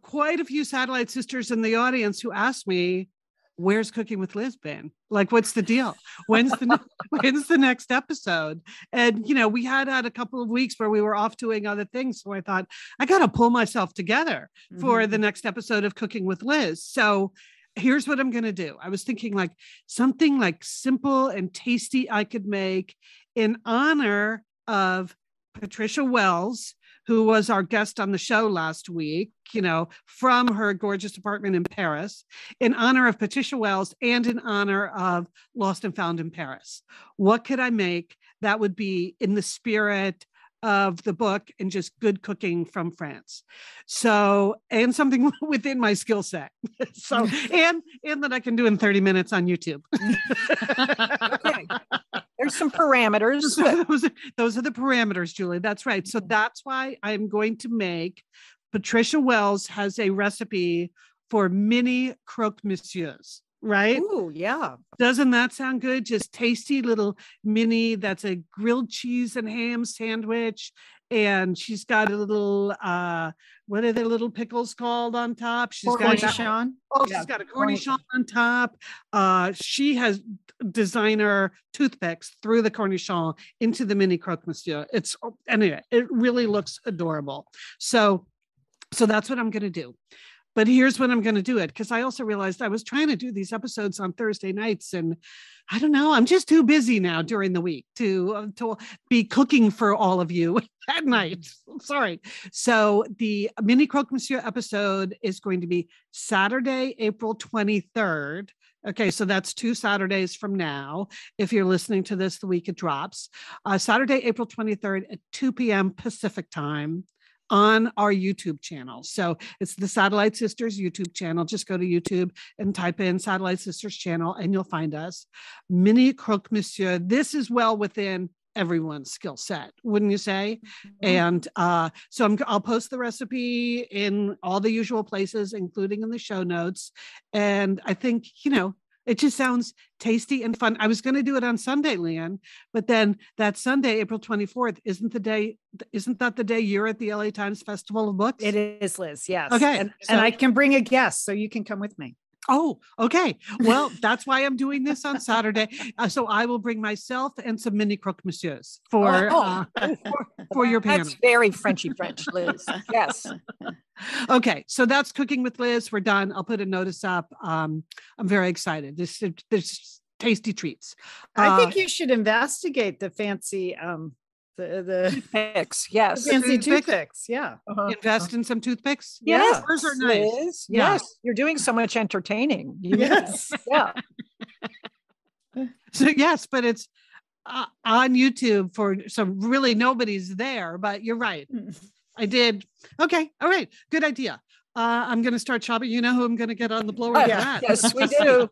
quite a few Satellite Sisters in the audience who asked me, where's Cooking with Liz been? Like, what's the deal? When's the next episode? And, we had a couple of weeks where we were off doing other things. So I thought, I got to pull myself together for the next episode of Cooking with Liz. So here's what I'm going to do. I was thinking like something like simple and tasty I could make in honor of Patricia Wells, who was our guest on the show last week, from her gorgeous apartment in Paris, in honor of Patricia Wells and in honor of Lost and Found in Paris. What could I make that would be in the spirit of the book and just good cooking from France? So, and something within my skill set. So, and that I can do in 30 minutes on YouTube. Okay. There's some parameters. So those are the parameters, Julie. That's right. So that's why I'm going to make, Patricia Wells has a recipe for mini croque monsieurs, right? Ooh, yeah. Doesn't that sound good? Just tasty little mini, that's a grilled cheese and ham sandwich. And she's got a little, what are the little pickles called on top? She's got a cornichon on top. She has designer toothpicks through the cornichon into the mini croque monsieur. Anyway, it really looks adorable. So that's what I'm going to do. But here's when I'm going to do it, because I also realized I was trying to do these episodes on Thursday nights, and I don't know, I'm just too busy now during the week to be cooking for all of you at night. Sorry. So the mini croque monsieur episode is going to be Saturday, April 23rd. Okay, so that's 2 Saturdays from now. If you're listening to this the week it drops, Saturday, April 23rd at 2 p.m. Pacific time on our YouTube channel. So it's the Satellite Sisters YouTube channel. Just go to YouTube and type in Satellite Sisters channel and you'll find us. Mini croque monsieur. This is well within everyone's skill set, wouldn't you say? And so I'll post the recipe in all the usual places, including in the show notes. And I think, it just sounds tasty and fun. I was going to do it on Sunday, Lian, but then that Sunday, April 24th, isn't that the day you're at the LA Times Festival of Books? It is, Liz. Yes. Okay. And I can bring a guest, so you can come with me. Oh, okay. Well, that's why I'm doing this on Saturday. So I will bring myself and some mini croque monsieurs for your panel. That's very Frenchy French, Liz. Yes. Okay. So that's Cooking with Liz. We're done. I'll put a notice up. I'm very excited. There's tasty treats. I think you should investigate the fancy, the toothpicks. Yes. The fancy toothpicks. Yeah. Invest in some toothpicks. Yes. Hers are nice. Liz. Yes. You're doing so much entertaining. Yes. Yeah. So yes, but it's on YouTube so really nobody's there, but you're right. I did. Okay. All right. Good idea. I'm going to start shopping. You know who I'm going to get on the blower for that? Yes, we do.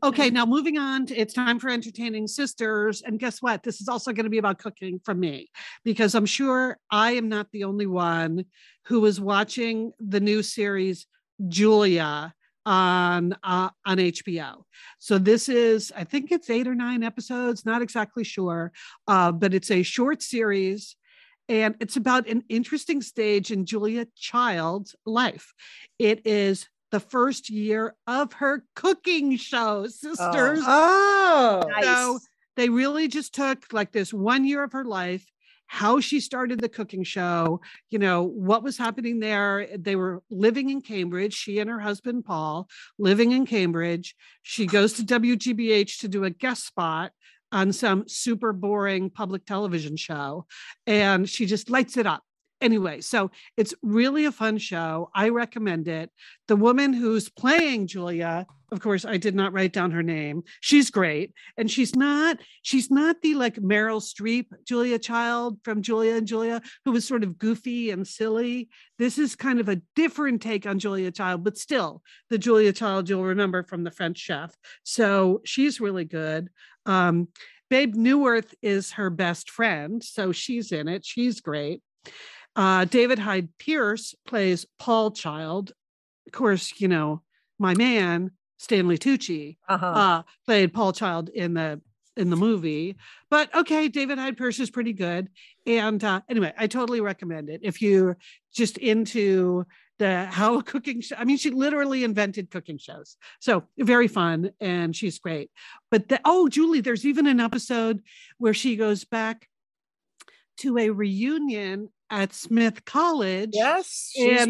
Okay, now moving on, it's time for Entertaining Sisters. And guess what? This is also going to be about cooking for me, because I'm sure I am not the only one who is watching the new series Julia on HBO. So this is, I think it's 8 or 9 episodes, not exactly sure, but it's a short series. And it's about an interesting stage in Julia Child's life. It is the first year of her cooking show, sisters. Oh, nice. So they really just took like this 1 year of her life, how she started the cooking show, what was happening there. They were living in Cambridge. She and her husband, Paul, living in Cambridge. She goes to WGBH to do a guest spot on some super boring public television show, and she just lights it up. Anyway, so it's really a fun show. I recommend it. The woman who's playing Julia, of course, I did not write down her name. She's great. And she's not the like Meryl Streep Julia Child from Julia and Julia, who was sort of goofy and silly. This is kind of a different take on Julia Child, but still the Julia Child you'll remember from The French Chef. So she's really good. Babe Newirth is her best friend. So she's in it. She's great. David Hyde Pierce plays Paul Child. Of course, you know, my man, Stanley Tucci, played Paul Child in the movie. But okay, David Hyde Pierce is pretty good. And anyway, I totally recommend it. If you're just into how cooking, I mean, she literally invented cooking shows. So very fun. And she's great. But Julie, there's even an episode where she goes back to a reunion at Smith College. Yes, she's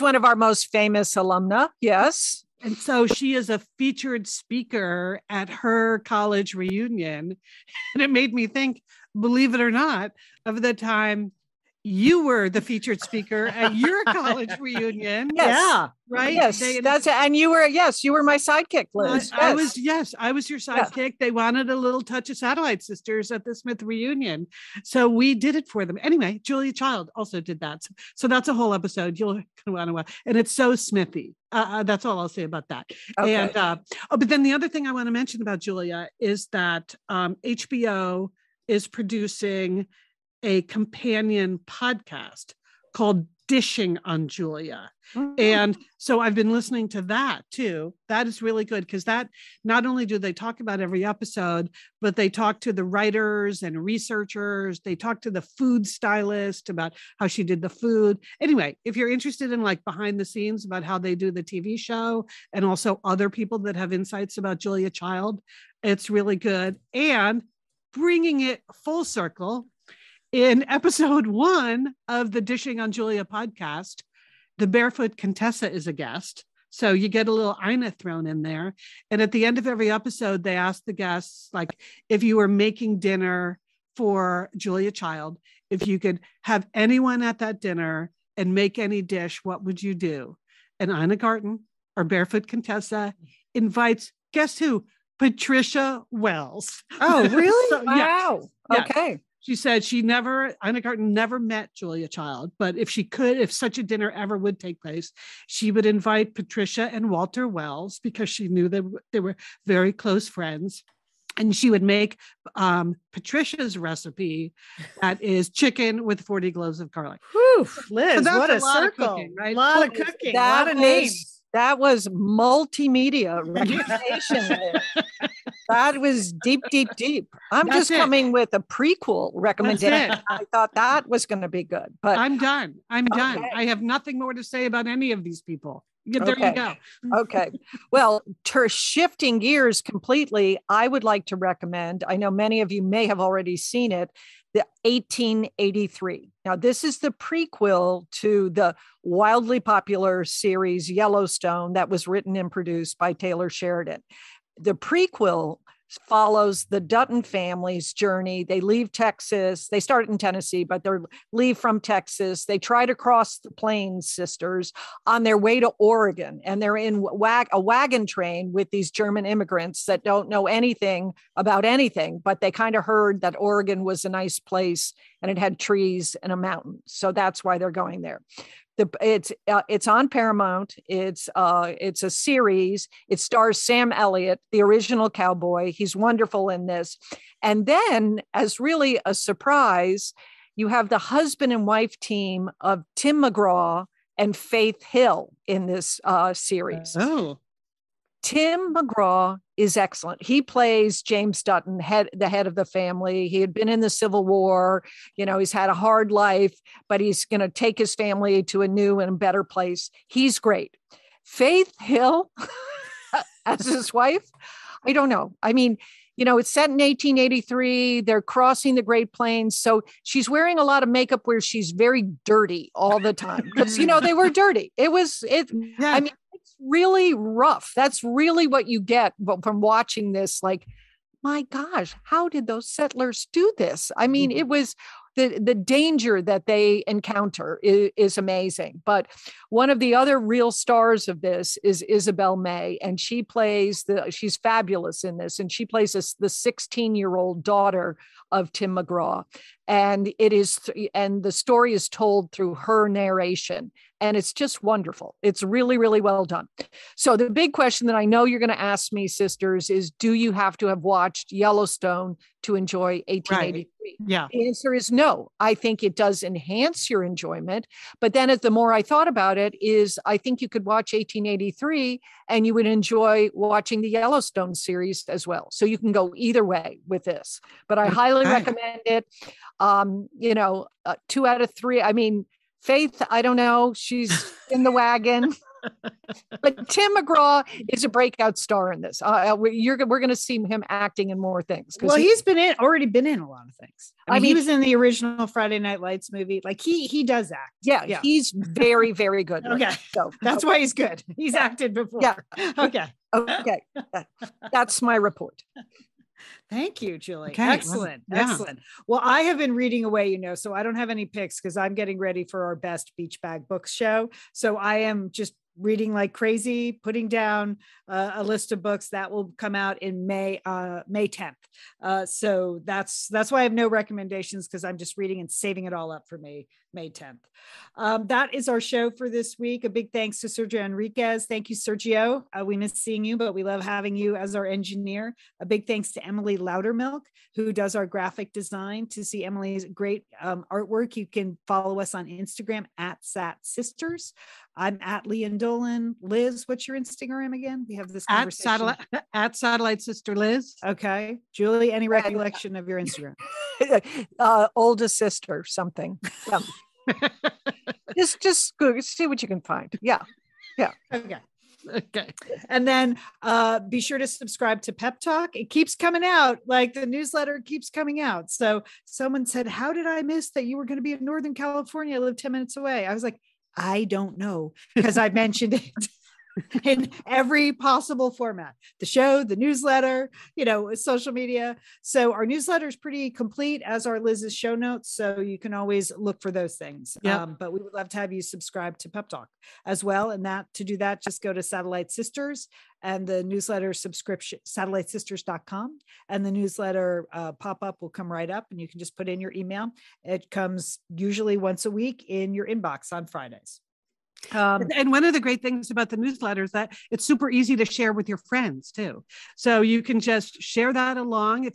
one of our most famous alumna. Yes. And so she is a featured speaker at her college reunion. And it made me think, believe it or not, of the time you were the featured speaker at your college reunion. Yes. Yeah. Right. Yes. And you were my sidekick, Liz. I was your sidekick. Yeah. They wanted a little touch of Satellite Sisters at the Smith reunion. So we did it for them. Anyway, Julia Child also did that. So that's a whole episode. You'll want to watch. And it's so Smithy. That's all I'll say about that. Okay. And but then the other thing I want to mention about Julia is that HBO is producing a companion podcast called Dishing on Julia. Mm-hmm. And so I've been listening to that too. That is really good because that not only do they talk about every episode, but they talk to the writers and researchers. They talk to the food stylist about how she did the food. Anyway, if you're interested in like behind the scenes about how they do the TV show and also other people that have insights about Julia Child, it's really good. And bringing it full circle, in episode 1 of the Dishing on Julia podcast, the Barefoot Contessa is a guest. So you get a little Ina thrown in there. And at the end of every episode, they ask the guests, like, if you were making dinner for Julia Child, if you could have anyone at that dinner and make any dish, what would you do? And Ina Garten, our Barefoot Contessa, invites, guess who? Patricia Wells. Oh, really? So, wow. Yes. Okay. She said Ina Garten never met Julia Child, but if such a dinner ever would take place, she would invite Patricia and Walter Wells because she knew they were very close friends. And she would make Patricia's recipe, that is chicken with 40 cloves of garlic. Whew, Liz, so what a circle. Cooking, right? A lot of cooking, a lot of names. That was multimedia recommendation. That was deep, deep, deep. That's just coming with a prequel recommendation. I thought that was going to be good, but I'm done. Okay. I have nothing more to say about any of these people. There you go. Okay. Well, shifting gears completely, I would like to recommend, I know many of you may have already seen it, the 1883. Now, this is the prequel to the wildly popular series Yellowstone that was written and produced by Taylor Sheridan. The prequel follows the Dutton family's journey. They leave Texas. They start in Tennessee, but they leave from Texas. They try to cross the Plains Sisters on their way to Oregon. And they're in a wagon train with these German immigrants that don't know anything about anything, but they kind of heard that Oregon was a nice place and it had trees and a mountain. So that's why they're going there. It's on Paramount. It's a series. It stars Sam Elliott, the original cowboy. He's wonderful in this. And then, as really a surprise, you have the husband and wife team of Tim McGraw and Faith Hill in this series. Oh. Tim McGraw is excellent. He plays James Dutton, the head of the family. He had been in the Civil War. You know, he's had a hard life, but he's going to take his family to a new and better place. He's great. Faith Hill as his wife, I don't know. I mean, you know, it's set in 1883. They're crossing the Great Plains. So she's wearing a lot of makeup where she's very dirty all the time because, you know, they were dirty. I mean, it's really rough. That's really what you get from watching this, like my gosh, how did those settlers do this? I mean, it was the danger that they encounter is amazing. But one of the other real stars of this is Isabel May, and she's fabulous in this, and she plays the 16-year-old daughter of Tim McGraw. And the story is told through her narration. And it's just wonderful. It's really, really well done. So the big question that I know you're going to ask me, sisters, is do you have to have watched Yellowstone to enjoy 1883? Right. Yeah. The answer is no. I think it does enhance your enjoyment. But then the more I thought about it I think you could watch 1883 and you would enjoy watching the Yellowstone series as well. So you can go either way with this. But I highly recommend it. 2 out of 3. I mean, Faith, I don't know. She's in the wagon. But Tim McGraw is a breakout star in this. We're going to see him acting in more things. Well, he's already been in a lot of things. I mean, he was in the original Friday Night Lights movie. Like he does act. Yeah. He's very, very good. Okay. So that's why he's good. He's acted before. Yeah. Okay. That's my report. Thank you, Julie. Okay. Excellent. Excellent. Well, I have been reading away, so I don't have any picks because I'm getting ready for our best Beach Bag Books show. So I am just reading like crazy, putting down a list of books that will come out in May 10th. So that's why I have no recommendations, because I'm just reading and saving it all up for May 10th. That is our show for this week. A big thanks to Sergio Enriquez. Thank you, Sergio. We miss seeing you, but we love having you as our engineer. A big thanks to Emily Loudermilk, who does our graphic design. To see Emily's great artwork, you can follow us on Instagram @SatSisters. I'm @Lian Dolan. Liz, what's your Instagram again? We have this conversation. At Satellite Sister Liz. Okay. Julie, any recollection of your Instagram? Oldest sister, something. Yeah. just Google, see what you can find. Yeah. Okay. And then be sure to subscribe to Pep Talk. It keeps coming out. Like the newsletter keeps coming out. So someone said, how did I miss that you were going to be in Northern California? I live 10 minutes away. I was like, I don't know, because I mentioned it in every possible format, the show, the newsletter, social media. So our newsletter is pretty complete, as are Liz's show notes. So you can always look for those things. Yep. But we would love to have you subscribe to Pep Talk as well. And to do that, just go to Satellite Sisters and the newsletter subscription, satellitesisters.com, and the newsletter pop-up will come right up, and you can just put in your email. It comes usually once a week in your inbox on Fridays. And one of the great things about the newsletter is that it's super easy to share with your friends too. So you can just share that along.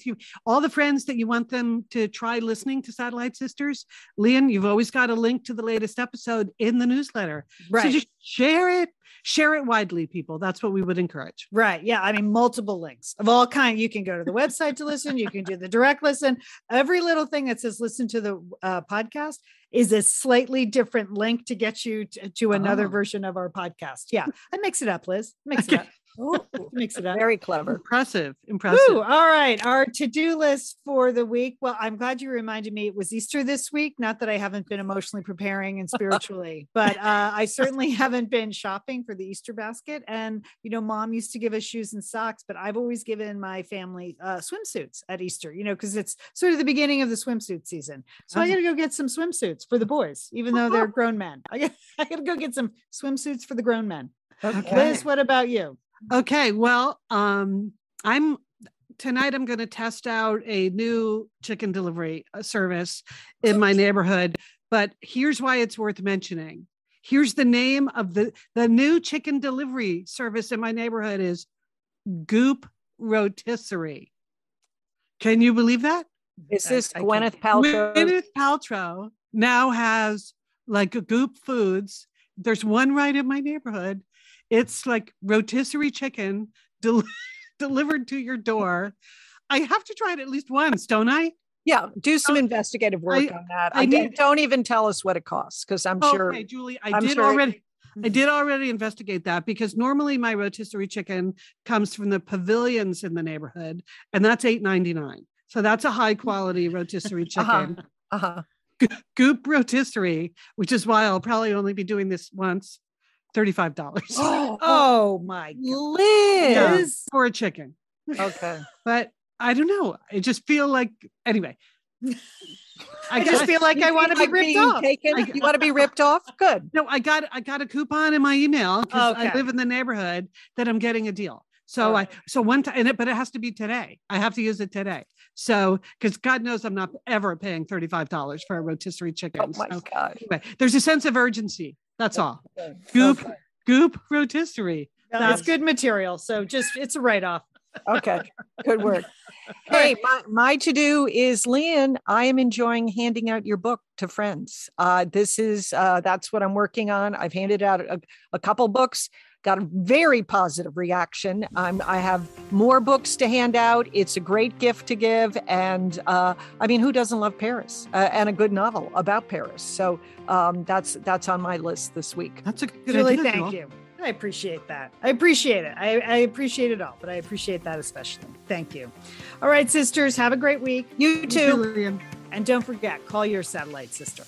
All the friends that you want them to try listening to Satellite Sisters, Lian, you've always got a link to the latest episode in the newsletter. Right. So just share it widely, people. That's what we would encourage. Right. Yeah. I mean, multiple links of all kinds. You can go to the website to listen. You can do the direct listen. Every little thing that says listen to the podcast is a slightly different link to get you to another version of our podcast. Yeah. I mix it up, Liz. Mix it up. Mix it up. Very clever. Impressive. Ooh, all right. Our to-do list for the week. Well, I'm glad you reminded me it was Easter this week. Not that I haven't been emotionally preparing and spiritually, but I certainly haven't been shopping for the Easter basket. And, Mom used to give us shoes and socks, but I've always given my family swimsuits at Easter, because it's sort of the beginning of the swimsuit season. So I got to go get some swimsuits for the boys, even though they're grown men. I got to go get some swimsuits for the grown men. Okay. Liz, what about you? Okay, well, tonight I'm going to test out a new chicken delivery service in my neighborhood, but here's why it's worth mentioning. Here's the name of the new chicken delivery service in my neighborhood is Goop Rotisserie. Can you believe that? Is this Gwyneth Paltrow? Gwyneth Paltrow now has like a Goop Foods. There's one right in my neighborhood. It's like rotisserie chicken delivered to your door. I have to try it at least once, don't I? Yeah, do some investigative work on that. Don't even tell us what it costs, because I'm sure. Okay, Julie, I did already investigate that, because normally my rotisserie chicken comes from the pavilions in the neighborhood, and that's $8.99. So that's a high quality rotisserie chicken. Goop Rotisserie, which is why I'll probably only be doing this once. $35. Oh my God. Liz. For a chicken. Okay. But I don't know. I just feel like, anyway. I just feel like I want to be ripped off. You want to be ripped off? Good. No, I got a coupon in my email because I live in the neighborhood that I'm getting a deal. So one time, but it has to be today. I have to use it today. So, because God knows I'm not ever paying $35 for a rotisserie chicken. Oh my God. Anyway, there's a sense of urgency. That's all. Goop rotisserie. No, that's good material. So it's a write-off. Okay. Good work. Hey, my to-do is, Lian, I am enjoying handing out your book to friends. That's what I'm working on. I've handed out a couple books, got a very positive reaction. I have more books to hand out. It's a great gift to give. And who doesn't love Paris and a good novel about Paris? So that's on my list this week. That's a good Julie, idea. thank you. I appreciate that. I appreciate it. I appreciate it all, but I appreciate that especially. Thank you. All right, sisters, have a great week. You too. And don't forget, call your satellite sister.